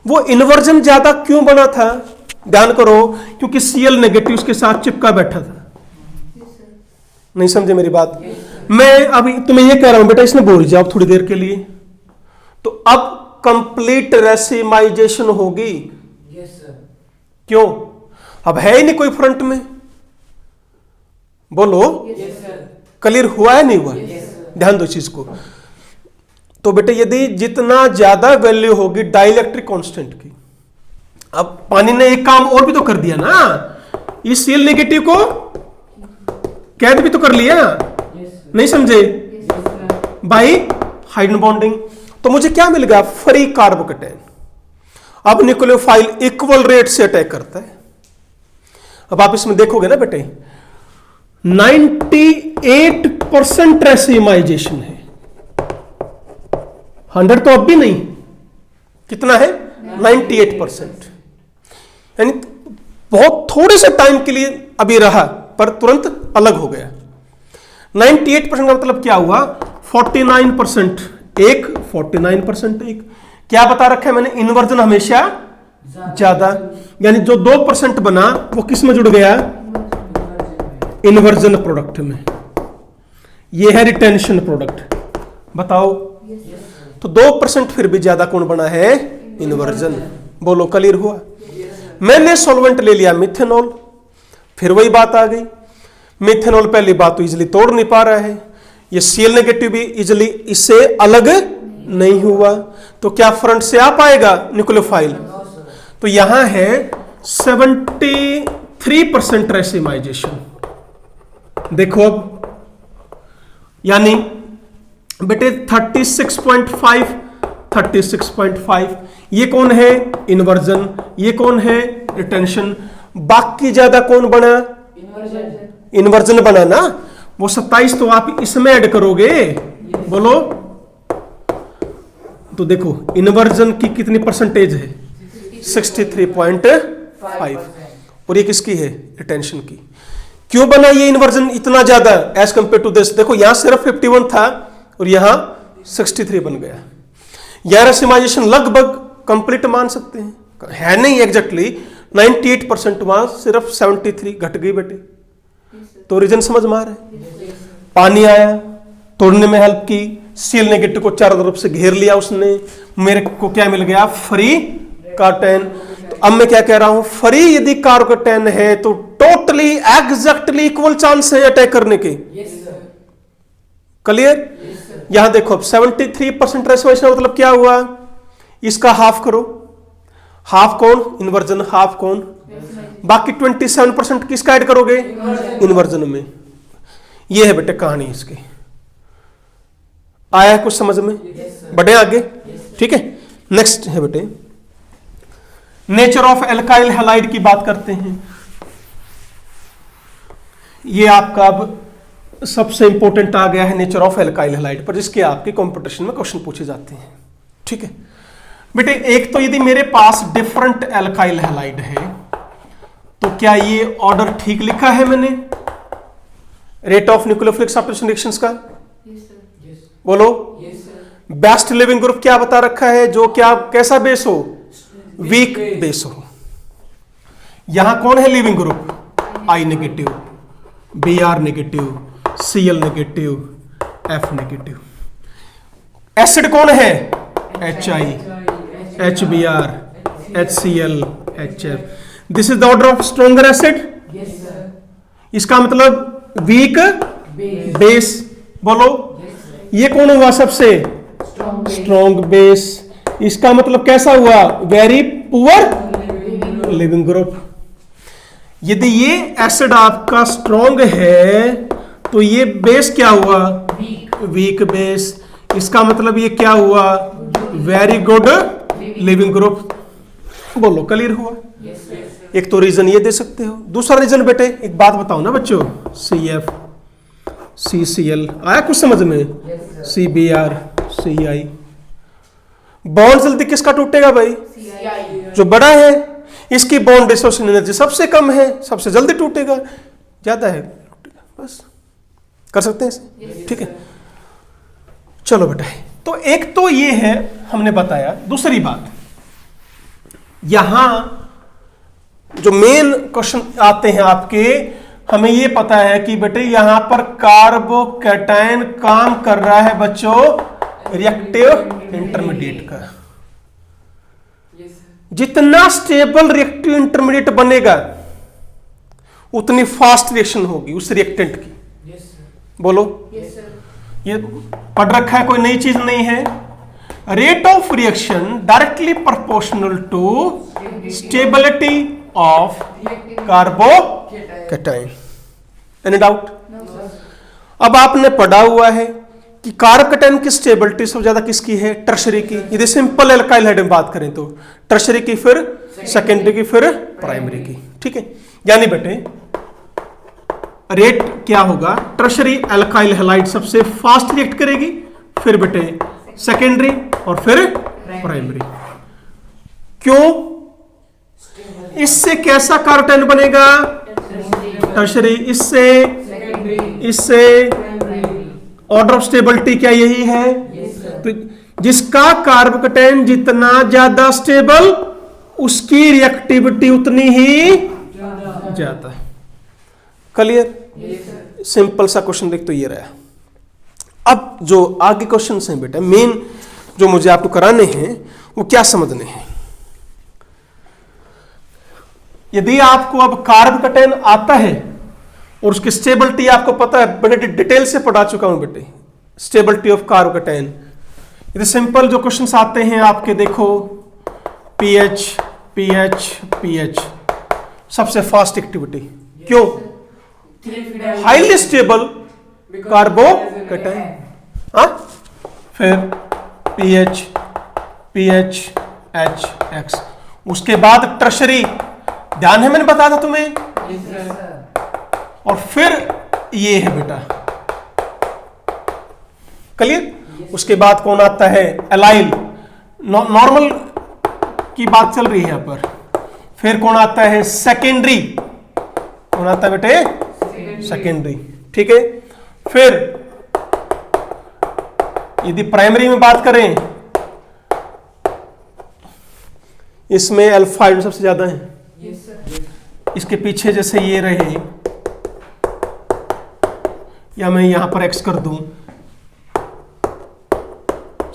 वो इन्वर्जन ज्यादा क्यों बना था? ध्यान करो, क्योंकि Cl नेगेटिव उसके साथ चिपका बैठा था। नहीं समझे मेरी बात? मैं अभी तुम्हें ये कह रहा हूं बेटा, इसमें बोल जाओ थोड़ी देर के लिए, तो अब कंप्लीट रेसिमाइजेशन होगी। क्यों? अब है ही नहीं कोई फ्रंट में। बोलो क्लियर हुआ है नहीं हुआ? ध्यान दो चीज को। तो बेटे यदि जितना ज्यादा वैल्यू होगी डाइलेक्ट्रिक कांस्टेंट की, अब पानी ने एक काम और भी तो कर दिया ना, इस Cl नेगेटिव को कैद भी तो कर लिया। नहीं समझे? By hydrogen bonding. तो मुझे क्या मिल गया? Free carbocation. अब न्यूक्लियोफाइल इक्वल रेट से अटैक करता है। अब आप इसमें देखोगे ना बेटे, 98% रेसिमाइजेशन है, 100 तो अब भी नहीं, कितना है? 98%। यानी बहुत थोड़े से टाइम के लिए अभी रहा, पर तुरंत अलग हो गया। 98% का मतलब क्या हुआ? 49% एक, 49% एक। क्या बता रखा है मैंने? इन्वर्जन हमेशा ज्यादा, यानी जो 2% बना वो किस में जुड़ गया? इन्वर्जन प्रोडक्ट में। ये है रिटेंशन प्रोडक्ट। बताओ, तो 2% फिर भी ज्यादा कौन बना है? इन्वर्जन। बोलो क्लियर हुआ? मैंने सॉल्वेंट ले लिया मिथेनॉल, फिर वही बात आ गई, मिथेनॉल पहली बात तो इजिली तोड़ नहीं पा रहा है, ये Cl नेगेटिव भी इजिली इससे अलग नहीं हुआ, तो क्या फ्रंट से आ पाएगा न्यूक्लियोफाइल? तो यहां है 73% रेसिमाइजेशन। देखो अब, यानी बेटे 36.5 ये कौन है? इन्वर्जन। ये कौन है? रिटेंशन। बाकी ज्यादा कौन बना? इन्वर्जन बना ना। वो 27 तो आप इसमें ऐड करोगे। बोलो तो देखो इन्वर्जन की कितनी परसेंटेज है, 63.5, और ये किसकी है, रिटेंशन की। क्यों बना ये इन्वर्जन इतना ज्यादा एज कंपेयर टू दिस, देखो यहां सिर्फ 51 था और यहां 63 बन गया। यह रेसिमाइजेशन लगभग कंप्लीट मान सकते हैं, है नहीं एग्जैक्टली 98%, वहां सिर्फ 73 घट गई बेटे। तो रीजन समझ में आ रहा है। पानी आया, तोड़ने में हेल्प की, Cl नेगेटिव को चारों तरफ से घेर लिया उसने, मेरे को क्या मिल गया, फ्री कार्बोकेटायन। तो अब मैं क्या कह रहा हूं, फ्री यदि कार्बोकेटायन है तो टोटली एग्जैक्टली इक्वल चांस है अटैक करने के। क्लियर? यहां देखो अब 73% रेसिमाइजेशन मतलब क्या हुआ, इसका हाफ करो, हाफ कौन, इन्वर्जन, हाफ कौन, बाकी 27% किसका ऐड करोगे, इन्वर्जन में। यह है बेटे कहानी इसकी। आया है कुछ समझ में? बढ़े आगे, ठीक है। नेक्स्ट है बेटे नेचर ऑफ एल्काइल हैलाइड की बात करते हैं। ये आपका अब सबसे इंपॉर्टेंट आ गया है नेचर ऑफ एल्काइल हैलाइड पर, जिसके आपके कंपटीशन में क्वेश्चन पूछे जाते हैं, ठीक है बेटे। एक तो यदि मेरे पास डिफरेंट एल्काइल हैलाइड है तो क्या ये ऑर्डर ठीक लिखा है मैंने rate of nucleophilic substitution reactions का? बोलो। बेस्ट लिविंग ग्रुप क्या बता रखा है, जो क्या कैसा बेस हो, वीक बेस हो। यहां कौन है leaving group, I negative, B R negative, Cl negative, F negative. Acid कौन है, HI, HBr, HCl, HF। This is the order of stronger acid. इसका मतलब वीक बेस। बोलो ये कौन हुआ सबसे स्ट्रॉन्ग बेस। इसका मतलब कैसा हुआ, वेरी पुअर लिविंग ग्रुप। यदि ये एसिड आपका स्ट्रॉन्ग है तो ये बेस क्या हुआ, वीक बेस। इसका मतलब ये क्या हुआ, वेरी गुड लिविंग ग्रुप। बोलो क्लियर हुआ? एक तो रीजन ये दे सकते हो। दूसरा रीजन बेटे एक बात बताओ ना बच्चों, CF, CCl आया कुछ समझ में, CBr, CI। बॉन्ड जल्दी किसका टूटेगा भाई, जो बड़ा है। इसकी बॉन्ड डिसोसिएशन एनर्जी सबसे कम है, सबसे जल्दी टूटेगा, ज्यादा है टूटेगा। बस कर सकते हैं इसे, ठीक है। चलो बेटा, तो एक तो ये है हमने बताया। दूसरी बात, यहां जो मेन क्वेश्चन आते हैं आपके, हमें ये पता है कि बेटे यहां पर कार्बोकैटायन काम कर रहा है बच्चों रिएक्टिव इंटरमीडिएट का। जितना स्टेबल रिएक्टिव इंटरमीडिएट बनेगा उतनी फास्ट रिएक्शन होगी उस रिएक्टेंट की। बोलो ये पढ़ रखा है, कोई नई चीज नहीं है। Rate of reaction directly proportional to stability of carbocation. Any doubt? अब आपने पढ़ा हुआ है कि कार्बोकैटायन की स्टेबिलिटी सबसे ज्यादा किसकी है, टर्शरी की। यदि सिंपल एल्काइल हाइड में बात करें तो टर्शरी की, फिर सेकेंडरी की, फिर प्राइमरी की, ठीक है। यानी बेटे रेट क्या होगा, टर्शरी एल्काइल हैलाइड सबसे फास्ट रिएक्ट करेगी, फिर बेटे सेकेंडरी और फिर प्राइमरी। क्यों? इससे कैसा कार्बोकैटायन बनेगा, टर्शरी। इससे ऑर्डर ऑफ स्टेबिलिटी क्या यही है? तो जिसका कार्बोकैटायन जितना ज्यादा स्टेबल उसकी रिएक्टिविटी उतनी ही ज्यादा है। क्लियर? सिंपल सा क्वेश्चन देख तो ये रहा। अब जो आगे क्वेश्चन हैं बेटा, मेन जो मुझे आपको कराने हैं वो क्या समझने हैं। यदि आपको अब कार्बोकैटायन आता है और उसकी स्टेबिलिटी आपको पता है, बड़े डिटेल से पढ़ा चुका हूं बेटे, स्टेबिलिटी ऑफ कार्बोकैटायन। यदि सिंपल जो क्वेश्चंस आते हैं आपके, देखो पीएच पीएच पीएच सबसे फास्ट एक्टिविटी। क्यों? Highly stable carbocation. हाँ, फिर पीएच पीएच एच एक्स, उसके बाद टर्शरी, ध्यान है मैंने बताया था तुम्हें। और फिर ये है बेटा क्लियर। उसके बाद कौन आता है, एलाइल। नॉर्मल की बात चल रही है यहां पर। फिर कौन आता है? सेकेंडरी। कौन आता है बेटे? सेकेंडरी। ठीक है। फिर यदि प्राइमरी में बात करें, इसमें अल्फा हाइड्रोजन सबसे ज्यादा है। इसके पीछे जैसे ये रहे, या मैं यहां पर एक्स कर दूं,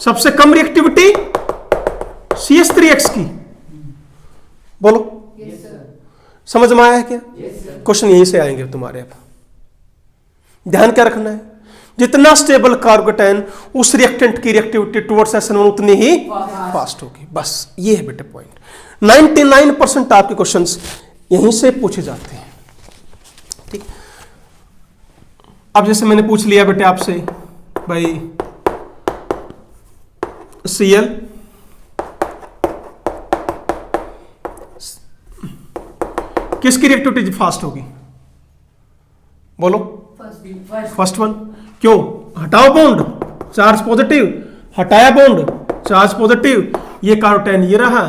सबसे कम रिएक्टिविटी CH3X की। बोलो समझ में आया है क्या? क्वेश्चन यहीं से आएंगे तुम्हारे। अब ध्यान क्या रखना है, जितना स्टेबल कार्बोकेटायन उस रिएक्टेंट की रिएक्टिविटी टुवर्ड्स SN1 उतनी ही फास्ट होगी। बस ये है बेटे पॉइंट। 99% आपके क्वेश्चंस यहीं से पूछे जाते हैं। ठीक। अब जैसे मैंने पूछ लिया बेटे आपसे, भाई Cl किसकी रिएक्टिविटी फास्ट होगी? बोलो फर्स्ट वन। क्यों? हटाओ बॉन्ड, चार्ज पॉजिटिव, हटाया बॉन्ड, चार्ज पॉजिटिव, ये कार्बोकेटायन ये रहा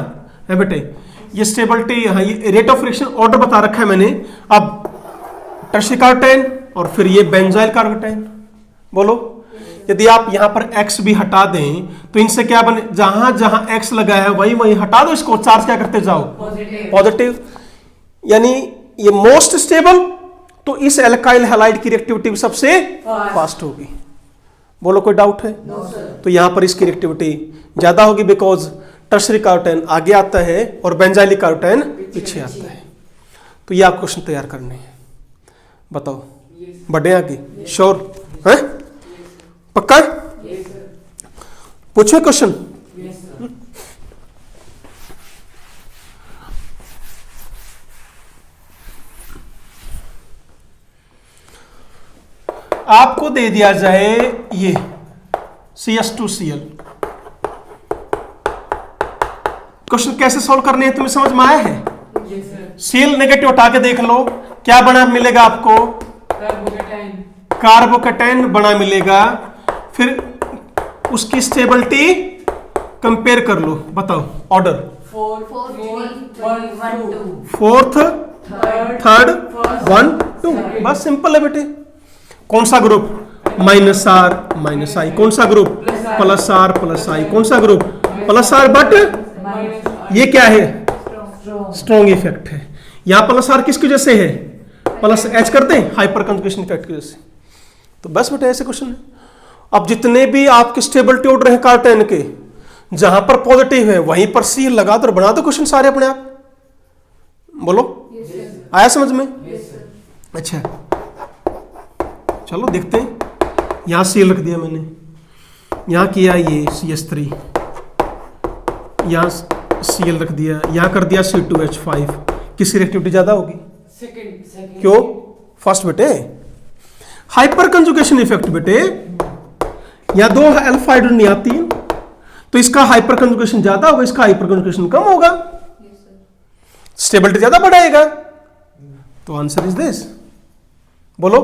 है बेटे, ये स्टेबिलिटी, यहाँ ये रेट ऑफ रिएक्शन ऑर्डर बता रखा है मैंने। अब टर्शियरी कार्बोकेटायन और फिर ये बेंजाइल कार्बोकेटायन। बोलो यदि आप यहां पर X भी हटा दें तो इनसे क्या बने? जहां जहां X लगा है वहीं वहीं हटा दो इसको, चार्ज क्या करते जाओ? पॉजिटिव। यानी ये मोस्ट स्टेबल, तो इस एल्काइल हैलाइड की रिएक्टिविटी सबसे फास्ट होगी। बोलो कोई डाउट है? तो यहां पर इसकी रिएक्टिविटी ज्यादा होगी, बिकॉज टर्शियरी कार्बोकेटायन आगे आता है और बेंजाइलिक कार्बोकेटायन पीछे आता है। तो ये आप क्वेश्चन तैयार करने हैं। बताओ बढ़े आगे? श्योर है? पक्का? पूछो क्वेश्चन। आपको दे दिया जाए ये CH2Cl, क्वेश्चन कैसे सॉल्व करने हैं तुम्हें समझ में आया है? Cl नेगेटिव हटा के देख लो, क्या बना मिलेगा आपको? कार्बोकेटायन बना मिलेगा। फिर उसकी स्टेबिलिटी कंपेयर कर लो, बताओ ऑर्डर। Fourth, third, 1, 2। बस सिंपल है बेटे। कौन सा ग्रुप? -R -I। कौन सा ग्रुप? +R +I। कौन सा ग्रुप? +R, बट ये क्या है? स्ट्रॉन्ग इफेक्ट है। यहां +R किसकी वजह से है? +H कर दें, हाइपर कंजुगेशन इफेक्ट की वजह से। तो बस बेटा ऐसे क्वेश्चन है। अब जितने भी आपके स्टेबिलिटी ऑर्डर है कार्बोकेटायन के, जहां पर पॉजिटिव है वहीं पर Cl लगा दो, बना दो क्वेश्चन सारे अपने आप। बोलो आया समझ में? अच्छा चलो देखते हैं। यहां Cl रख दिया मैंने, यहां किया ये CH3, यहां Cl रख दिया, यहां कर दिया C2H5। किसकी रिएक्टिविटी ज्यादा होगी? सेकंड। क्यों? फर्स्ट बेटे हाइपर कंजुगेशन इफेक्ट बेटे, यहां 2 अल्फा हाइड्रोजन यहां 3, तो इसका हाइपर कंजुगेशन ज्यादा होगा, इसका हाइपर कंजुगेशन कम होगा, स्टेबिलिटी ज्यादा बढ़ाएगा। तो आंसर इज दिस। बोलो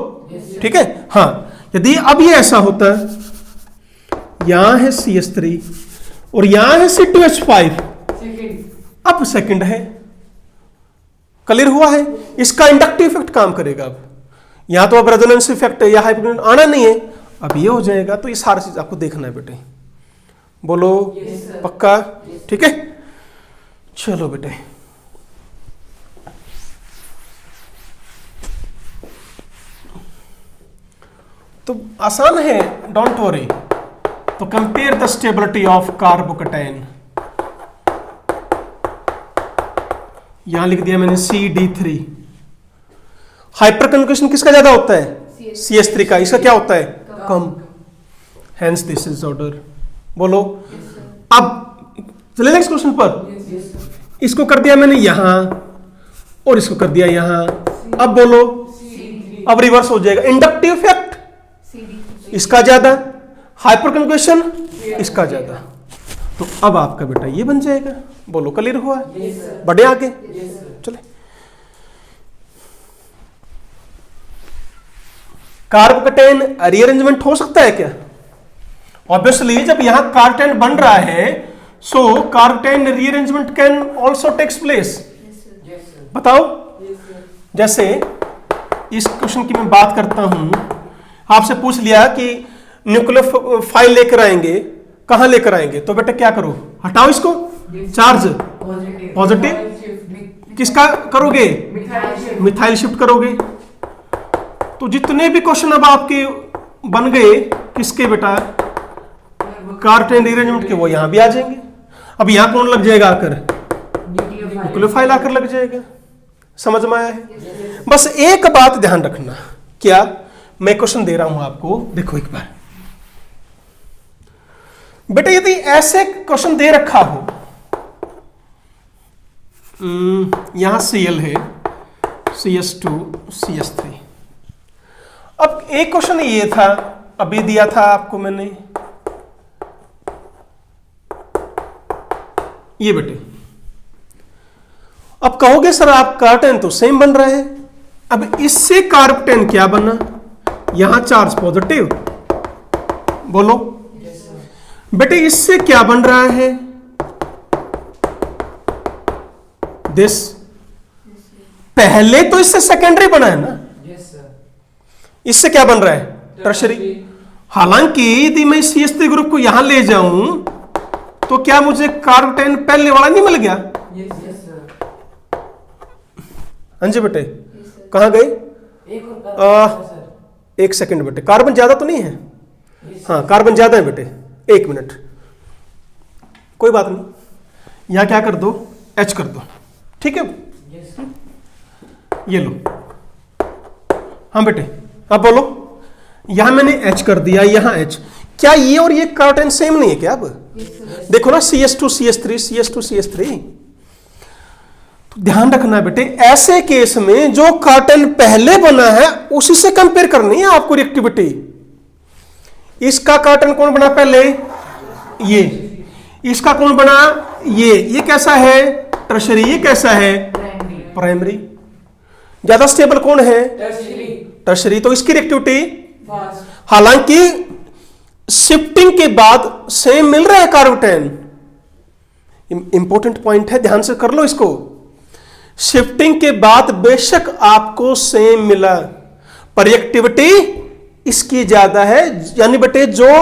ठीक है। हाँ, यदि अब ये ऐसा होता है, यहां है CH3 और यहां है C2H5, अब सेकंड है, क्लियर हुआ है? इसका इंडक्टिव इफेक्ट काम करेगा। अब यहां तो अब रेजोनेंस इफेक्ट है, या हाइपर आना नहीं है, अब ये हो जाएगा। तो ये सारी चीज आपको देखना है बेटे। बोलो पक्का? ठीक है चलो बेटे। तो आसान है, डोंट वरी। तो compare the stability of carbocation, यहां लिख दिया मैंने CD3। हाइपर कंजुगेशन किसका ज्यादा होता है? CH3 का। इसका क्या होता है? कम। Hence this is order. बोलो अब चले नेक्स्ट क्वेश्चन पर। इसको कर दिया मैंने यहां और इसको कर दिया यहां। अब बोलो, अब रिवर्स हो जाएगा। इंडक्टिव इफेक्ट इसका ज्यादा, हाइपर कंजुगेशन इसका ज्यादा। तो अब आपका बेटा ये बन जाएगा। बोलो क्लियर हुआ? बढ़े आगे चले। कार्बोकेटायन रीअरेंजमेंट हो सकता है क्या? ऑब्वियसली जब यहां कार्बोकेटायन बन रहा है, so certain rearrangement can also takes place. बताओ, जैसे इस क्वेश्चन की मैं बात करता हूं, आपसे पूछ लिया कि न्यूक्लियोफाइल लेकर आएंगे, कहां लेकर आएंगे, तो बेटा क्या करो, हटाओ इसको, चार्ज पॉजिटिव किसका करोगे, मिथाइल शिफ्ट करोगे। तो जितने भी क्वेश्चन अब आपके बन गए किसके बेटा, कार्टेन रीअरेंजमेंट के, वो यहां भी आ जाएंगे। अब यहां कौन लग जाएगा आकर, न्यूक्लियोफाइल आकर लग जाएगा। समझ में आया है? बस एक बात ध्यान रखना, क्या मैं क्वेश्चन दे रहा हूं आपको, देखो एक बार बेटा, यदि ऐसे क्वेश्चन दे रखा हो, यहां Cl है, CS2 CS3। अब एक क्वेश्चन ये था, अभी दिया था आपको मैंने, ये बेटे, अब कहोगे सर आप कार्टेन तो सेम बन रहा है, अब इससे कार्पेन क्या बना, यहां चार्ज पॉजिटिव, बोलो बेटे इससे क्या बन रहा है, दिस, पहले तो इससे सेकेंडरी बना है ना, इससे क्या बन रहा है, टर्शरी। हालांकि यदि मैं CS3 ग्रुप को यहां ले जाऊं तो क्या मुझे कार्बोटेन पहले वाला नहीं मिल गया? हाँ जी बेटे, कहां गए? एक सेकंड बेटे, कार्बन ज्यादा तो नहीं है? हाँ कार्बन ज्यादा है बेटे, एक मिनट, कोई बात नहीं, यहां क्या कर दो, H कर दो, ठीक है? ये लो, हाँ बेटे अब बोलो, यहां मैंने H कर दिया, यहां H, क्या ये और ये कार्बन सेम नहीं है क्या? अब देखो ना, CS2 CS3 CS2 CS3, तो ध्यान रखना बेटे, ऐसे केस में जो कार्बन पहले बना है उसी से कंपेयर करनी है आपको रिएक्टिविटी। इसका कार्बन कौन बना पहले? ये। इसका कौन बना? ये कैसा है? टर्शरी। ये कैसा है? प्राइमरी। ज्यादा स्टेबल कौन है? टर्शरी। तो इसकी रिएक्टिविटी, हालांकि शिफ्टिंग के बाद सेम मिल रहा है कार्बोटेन, इंपॉर्टेंट पॉइंट है, ध्यान से कर लो इसको। शिफ्टिंग के बाद बेशक आपको सेम मिला, पर रिएक्टिविटी इसकी ज्यादा है, यानी बेटे जो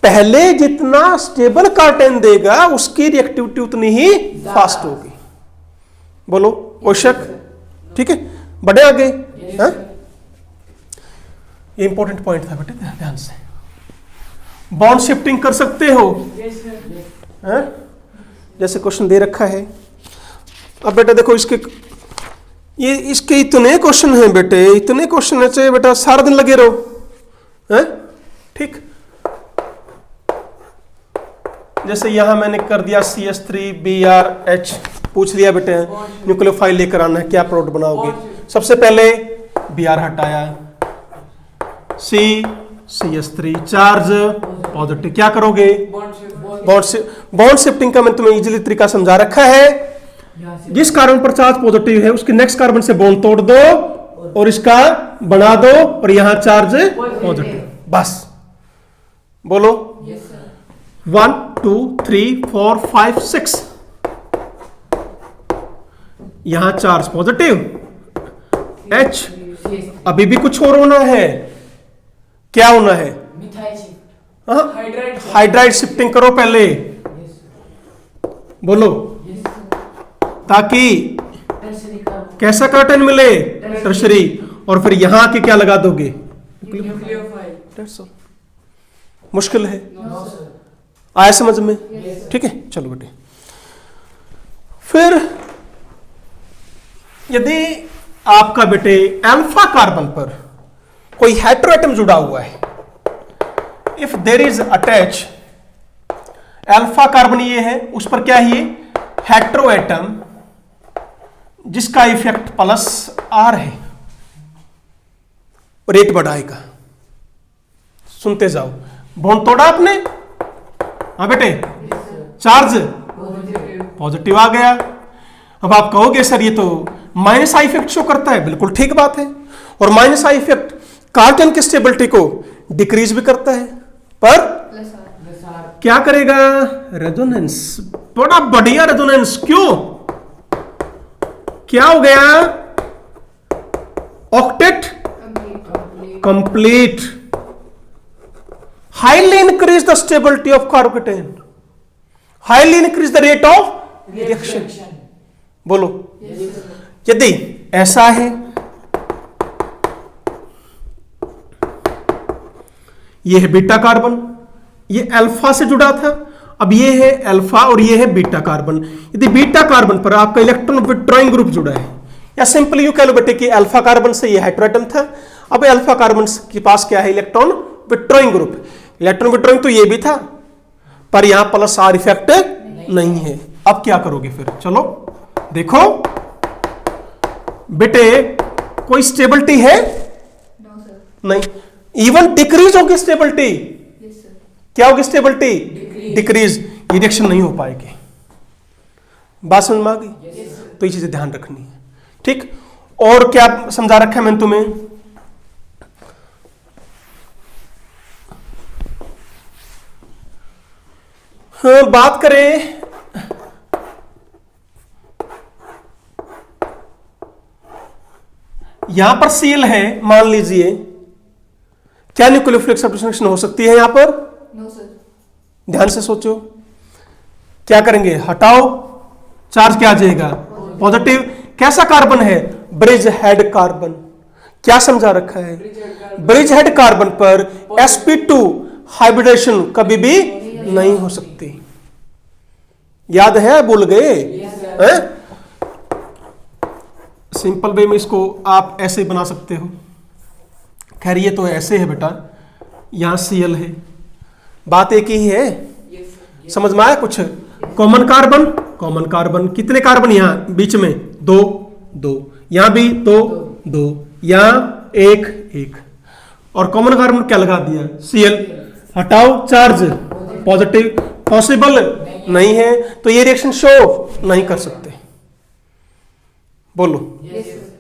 पहले जितना स्टेबल कार्बोटेन देगा उसकी रिएक्टिविटी उतनी ही फास्ट होगी। बोलो कोई शक? ठीक है, बढ़े आगे। ये इंपॉर्टेंट पॉइंट था बेटे, ध्यान से। बॉन्ड शिफ्टिंग कर सकते हो, जैसे क्वेश्चन दे रखा है। अब बेटा देखो, इसके इतने क्वेश्चन हैं बेटे, इतने क्वेश्चन है, चाहिए बेटा सारा दिन लगे रहो, हैं? ठीक, जैसे यहां मैंने कर दिया CS3BrH, पूछ लिया बेटे न्यूक्लियोफाइल लेकर आना है, क्या प्रोडक्ट बनाओगे? सबसे पहले Br हटाया, CS3 चार्ज पॉजिटिव, क्या करोगे? बॉन्ड शिफ्टिंग का मैंने तुम्हें इजीली तरीका समझा रखा है। जिस कार्बन पर चार्ज पॉजिटिव है उसके नेक्स्ट कार्बन से बॉन्ड तोड़ दो और इसका बना दो और यहां चार्ज पॉजिटिव, बस। बोलो 1 2 3 4 5 6, यहां चार्ज पॉजिटिव, H। अभी भी कुछ और होना है, क्या होना है? हाइड्राइड शिफ्टिंग करो पहले, बोलो, ताकि कैसा कार्बन मिले? टर्शरी। और फिर यहां के क्या लगा दोगे? मुश्किल है? आया समझ में? ठीक है, चलो बेटे। फिर यदि आपका बेटे अल्फा कार्बन पर कोई हेटेरोएटम जुड़ा हुआ है, if there is attach, alpha carbon ये है, उस पर क्या है? हेटेरोएटम जिसका इफेक्ट +R है, रेट बढ़ाएगा। सुनते जाओ, बॉन्ड तोड़ा आपने, हाँ बेटे, चार्ज पॉजिटिव आ गया। अब आप कहोगे सर ये तो -I इफेक्ट शो करता है, बिल्कुल ठीक बात है, और -I इफेक्ट कार्बन की स्टेबिलिटी को डिक्रीज भी करता है, पर प्लस आर। क्या करेगा? रेजोनेंस। बड़ा बढ़िया रेजोनेंस। क्यों? क्या हो गया? Octet complete. Highly increase the stability of carbocation, highly increase the rate of reaction. बोलो, यदि ऐसा है, यह है बीटा कार्बन, ये अल्फा से जुड़ा था, अब ये है अल्फा और ये है बीटा कार्बन। यदि बीटा कार्बन पर आपका इलेक्ट्रॉन विथड्रॉइंग ग्रुप जुड़ा है, या सिंपली यू कह लो बेटे कि अल्फा कार्बन से ये हाइड्रोजन था, अब अल्फा कार्बन के पास क्या है? Electron withdrawing group. Electron withdrawing तो ये भी था, पर यहां प्लस आर इफेक्ट नहीं है। अब क्या करोगे फिर? चलो देखो बेटे, कोई स्टेबिलिटी है? No sir. नहीं। इवन डिक्रीज होगी स्टेबिलिटी। Yes sir. क्या होगी स्टेबिलिटी? डिक्रीज। ये रिएक्शन नहीं हो पाएगी। बात समझ में आ गई? तो ये चीजें ध्यान रखनी है, ठीक। और क्या समझा रखा है मैंने तुम्हें? हाँ, बात करें यहां पर सील है, मान लीजिए, क्या न्यूक्लियोफिलिक सब्स्टिट्यूशन हो सकती है यहां पर? No sir. ध्यान से सोचो, क्या करेंगे? हटाओ, चार्ज क्या आ जाएगा? पॉजिटिव। कैसा कार्बन है? Bridge head carbon. क्या समझा रखा है? ब्रिज हेड कार्बन पर sp2 हाइब्रिडेशन कभी भी नहीं हो सकती। याद है? भूल गए? सिंपल वे में इसको आप ऐसे बना सकते हो। खैर ये तो ऐसे है बेटा, यहां Cl है, बात एक ही है। समझ में आया कुछ? कॉमन कार्बन, कॉमन कार्बन, कितने कार्बन यहां बीच में? दो, दो, यहां भी दो, दो, यहां एक, एक, और कॉमन कार्बन क्या लगा दिया? Cl। हटाओ, चार्ज पॉजिटिव। पॉसिबल नहीं है, तो ये रिएक्शन शो नहीं कर सकते। बोलो,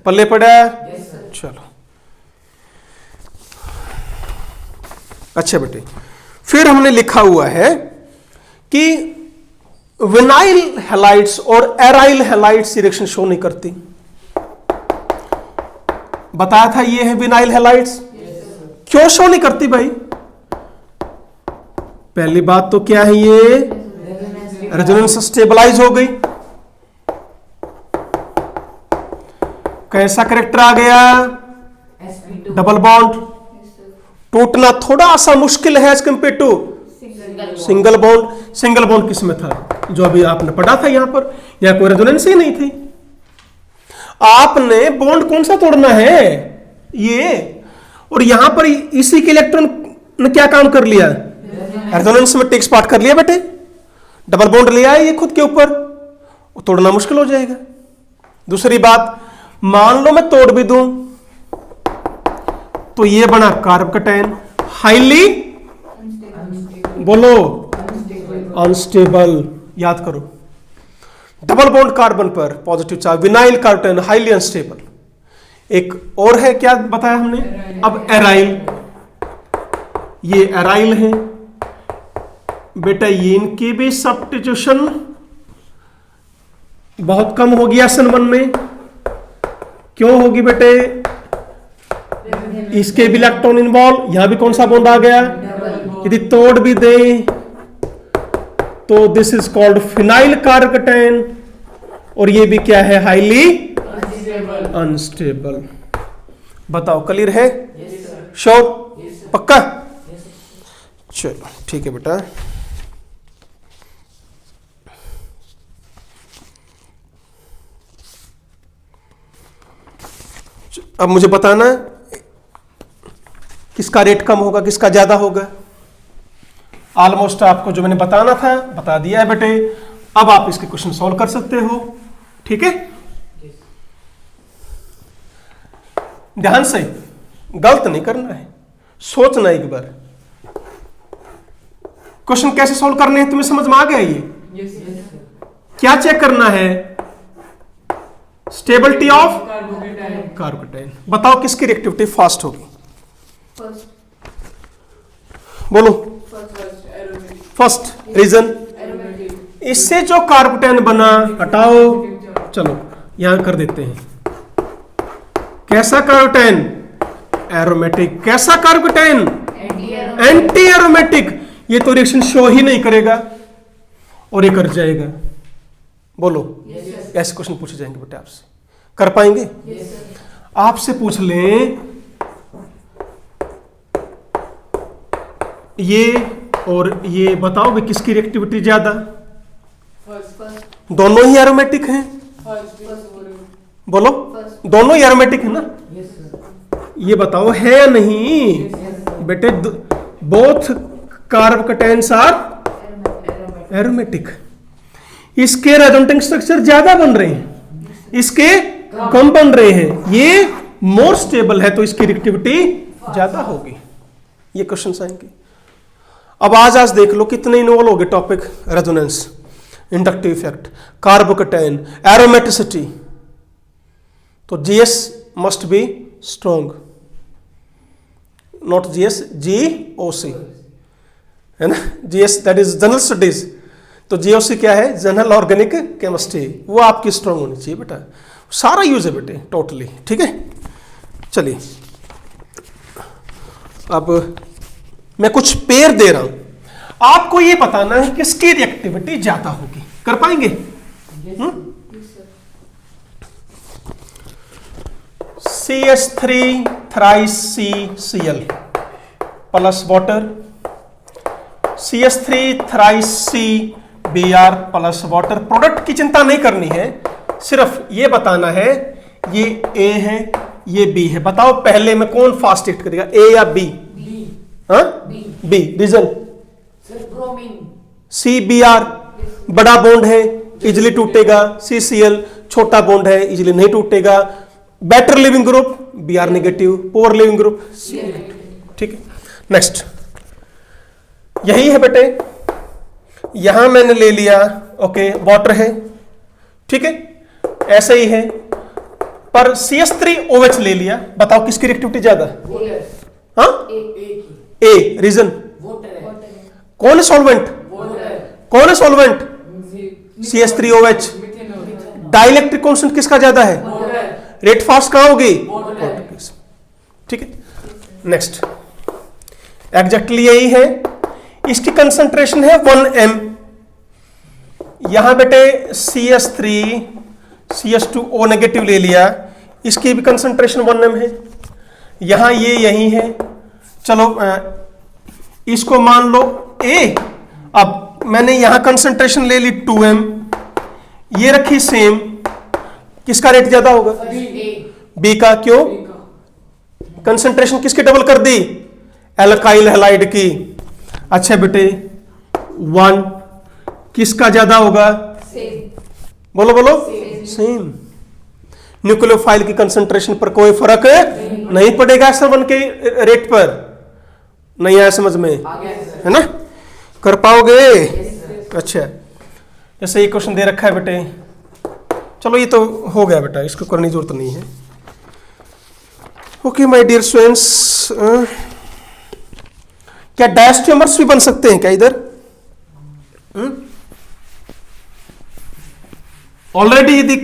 पल्ले पड़ा? चलो अच्छा बेटे, फिर हमने लिखा हुआ है कि विनाइल हैलाइड्स और एराइल हैलाइड्स रिएक्शन शो नहीं करती। बताया था ये है विनाइल हैलाइड्स। क्यों शो नहीं करती भाई? पहली बात तो क्या है, ये रेजोनेंस स्टेबलाइज हो गई। कैसा करेक्टर आ गया? Double bond. टूटना थोड़ा सा मुश्किल है as compare to single bond. Single bond किस में था? जो अभी आपने पढ़ा था यहां पर, यहां कोई रेजोनेंस ही नहीं थी। आपने बॉन्ड कौन सा तोड़ना है? ये। और यहां पर इसी के इलेक्ट्रॉन ने क्या काम कर लिया? रेजोनेंस में टेक स्पॉट कर लिया बेटे। डबल बॉन्ड लिया है ये खुद के ऊपर, तोड़ना मुश्किल हो जाएगा। दूसरी बात, मान लो मैं तोड़ भी दूं तो ये बना कार्बोकेटाइन, हाईली, बोलो, अनस्टेबल। याद करो, डबल बॉन्ड कार्बन पर positive charge, vinyl carbocation highly unstable. एक और है, क्या बताया हमने? अब एराइल। ये एराइल है बेटा, ये इनकी भी सब्स्टिट्यूशन बहुत कम होगी SN1 में। क्यों होगी बेटे? इसके भी इलेक्ट्रॉन इन्वॉल्व, यहां भी कौन सा बॉन्ड आ गया? यदि तोड़ भी दे तो this is called phenyl carbocation, और ये भी क्या है? Highly unstable. बताओ, क्लियर है? श्योर? पक्का? चलो ठीक है बेटा। अब मुझे बताना किसका रेट कम होगा, किसका ज्यादा होगा। ऑलमोस्ट आपको जो मैंने बताना था बता दिया है बेटे। अब आप इसके क्वेश्चन सॉल्व कर सकते हो, ठीक है? ध्यान से, गलत नहीं करना है, सोचना एक बार। क्वेश्चन कैसे सॉल्व करने हैं तुम्हें समझ में आ गया? ये क्या चेक करना है? Stability of carbocation. बताओ किसकी रिएक्टिविटी फास्ट होगी? फर्स्ट। बोलो। फर्स्ट रीजन, इससे जो कार्बोकेटायन बना, हटाओ, चलो यहां कर देते हैं। कैसा कार्बोकेटायन? एरोमेटिक। कैसा कार्बोकेटायन? Anti aromatic. ये तो रिएक्शन शो ही नहीं करेगा और ये कर जाएगा। बोलो, ऐसे क्वेश्चन पूछे जाएंगे बेटे आपसे, कर पाएंगे? आपसे पूछ लें ये और ये, बताओगे किसकी रिएक्टिविटी ज्यादा? दोनों ही एरोमेटिक हैं। बोलो, दोनों ही एरोमेटिक है ना? ये बताओ है या नहीं बेटे? Both carbocations are aromatic. इसके रेजोनेटिंग स्ट्रक्चर ज्यादा बन रहे हैं, इसके कम बन रहे हैं। ये मोर स्टेबल है तो इसकी रिएक्टिविटी ज्यादा होगी। ये क्वेश्चन आएंगे। अब आज देख लो कितने इन्वॉल्व हो गए topic. Resonance, inductive effect, carbocation, aromaticity. तो GS must be strong, not GS, GOC है ना? GS that is general studies. तो जीओसी क्या है? General organic chemistry. वो आपकी स्ट्रॉन्ग होनी चाहिए बेटा। सारा यूज है बेटे टोटली, ठीक है? चलिए, अब मैं कुछ पेयर दे रहा हूं, आपको ये बताना है किसकी रिएक्टिविटी ज्यादा होगी। कर पाएंगे? CH3 thrice CCl plus water, CH3 thrice CBr plus water. Product की चिंता नहीं करनी है, सिर्फ ये बताना है ये A है, ये B है। बताओ पहले में कौन फास्ट एक्ट करेगा, A या B? हाँ, B। रीजन? CBr बड़ा बॉन्ड है, इजिली टूटेगा। CCl छोटा बॉन्ड है, इजिली नहीं टूटेगा। Better leaving group Br negative, poor leaving group C। ठीक है, नेक्स्ट यही है बेटे। यहां मैंने ले लिया, ओके, वाटर है, ठीक है, ऐसे ही है। पर CH3OH ले लिया, बताओ किसकी रिएक्टिविटी ज्यादा? हाँ, ए। रीजन? कौन है सॉल्वेंट? कौन है सॉल्वेंट? CH3OH। डाइलेक्ट्रिक कांस्टेंट किसका ज्यादा है? रेट फास्ट कहां होगी? ठीक है, नेक्स्ट एग्जैक्टली यही है। इसकी कंसंट्रेशन है 1m। यहां बेटे CH3 CH2O नेगेटिव ले लिया, इसकी भी कंसंट्रेशन 1m है। यहां ये यही है। चलो इसको मान लो A। अब मैंने यहां कंसंट्रेशन ले ली 2m, ये रखी सेम। किसका रेट ज्यादा होगा? B का। क्यों? कंसंट्रेशन किसकी डबल कर दी? एल्काइल हैलाइड की। अच्छा बेटे 1 किसका ज्यादा होगा? बोलो बोलो, सेम। न्यूक्लियोफाइल की कंसंट्रेशन पर कोई फर्क नहीं पड़ेगा SN1 के रेट पर। नहीं आया समझ में? है ना? कर पाओगे? अच्छा, जैसे ये क्वेश्चन दे रखा है बेटे, चलो ये तो हो गया बेटा, इसको करने की जरूरत नहीं है। ओके माय डियर स्टूडेंट्स, क्या डायस्टेमर्स भी बन सकते हैं क्या इधर? ऑलरेडी यदि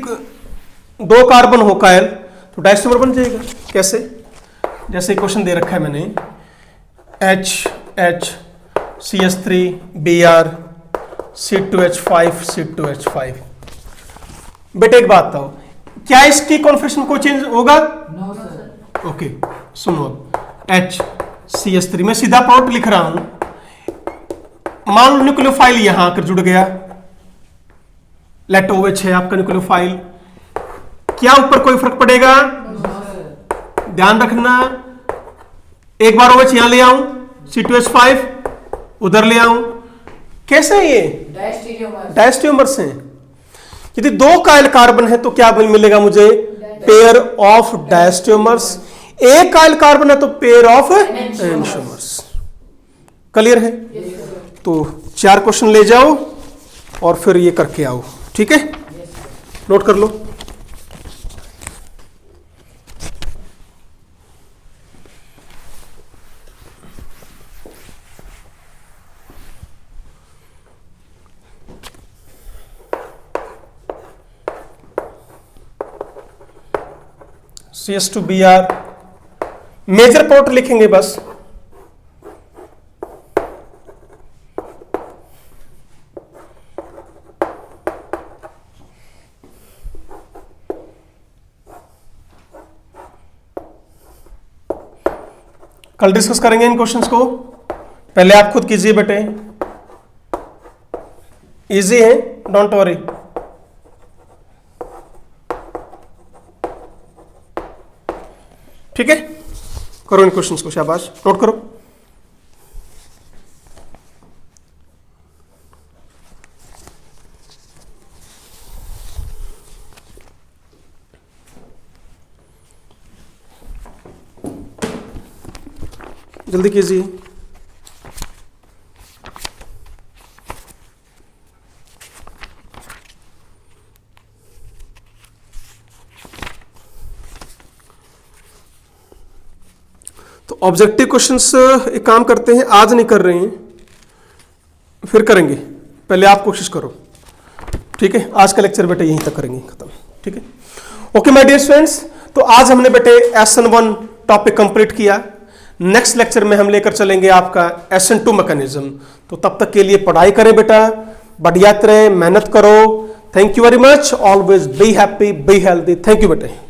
2 कार्बन हो कायल तो डायस्टेमर बन जाएगा। कैसे? जैसे क्वेश्चन दे रखा है मैंने, H CH3 Br C2H5 C2H5। बेटे एक बात बताओ, क्या इसकी कॉन्फिगरेशन को चेंज होगा? ओके, सुनो, H CH3 में सीधा प्रोडक्ट लिख रहा हूं। मान लो न्यूक्लियोफाइल यहां आकर जुड़ गया, लेट OH है आपका न्यूक्लियोफाइल, क्या ऊपर कोई फर्क पड़ेगा? ध्यान रखना, एक बार OH यहां ले आऊं, C2H5 उधर ले आऊं, कैसे? ये डायस्टेरियोमर्स हैं। यदि 2 कायल कार्बन है तो क्या मिलेगा मुझे? Pair of diastereomers. एक कायल कार्बन है तो पेयर ऑफ एंटियोमर्स। क्लियर है? तो 4 क्वेश्चन ले जाओ और फिर ये करके आओ, ठीक है? नोट कर लो। CS2Br मेजर पोर्ट लिखेंगे बस। कल डिस्कस करेंगे इन क्वेश्चंस को, पहले आप खुद कीजिए बेटे, इजी है, डोंट वरी। ठीक है, करो इन क्वेश्चंस को, शाबाश, नोट करो। जल्दी कीजिए। तो ऑब्जेक्टिव क्वेश्चंस एक काम करते हैं, आज नहीं कर रहे हैं, फिर करेंगे, पहले आप कोशिश करो। ठीक है, आज का लेक्चर बेटे यहीं तक करेंगे, खत्म। ठीक है, ओके माय डियर फ्रेंड्स, तो आज हमने बेटे SN1 टॉपिक कंप्लीट किया। नेक्स्ट लेक्चर में हम लेकर चलेंगे आपका SN2 मैकेनिज्म। तो तब तक के लिए पढ़ाई करें बेटा, बढ़िया तरह मेहनत करो। Thank you very much, always be happy, be healthy. Thank you बेटे।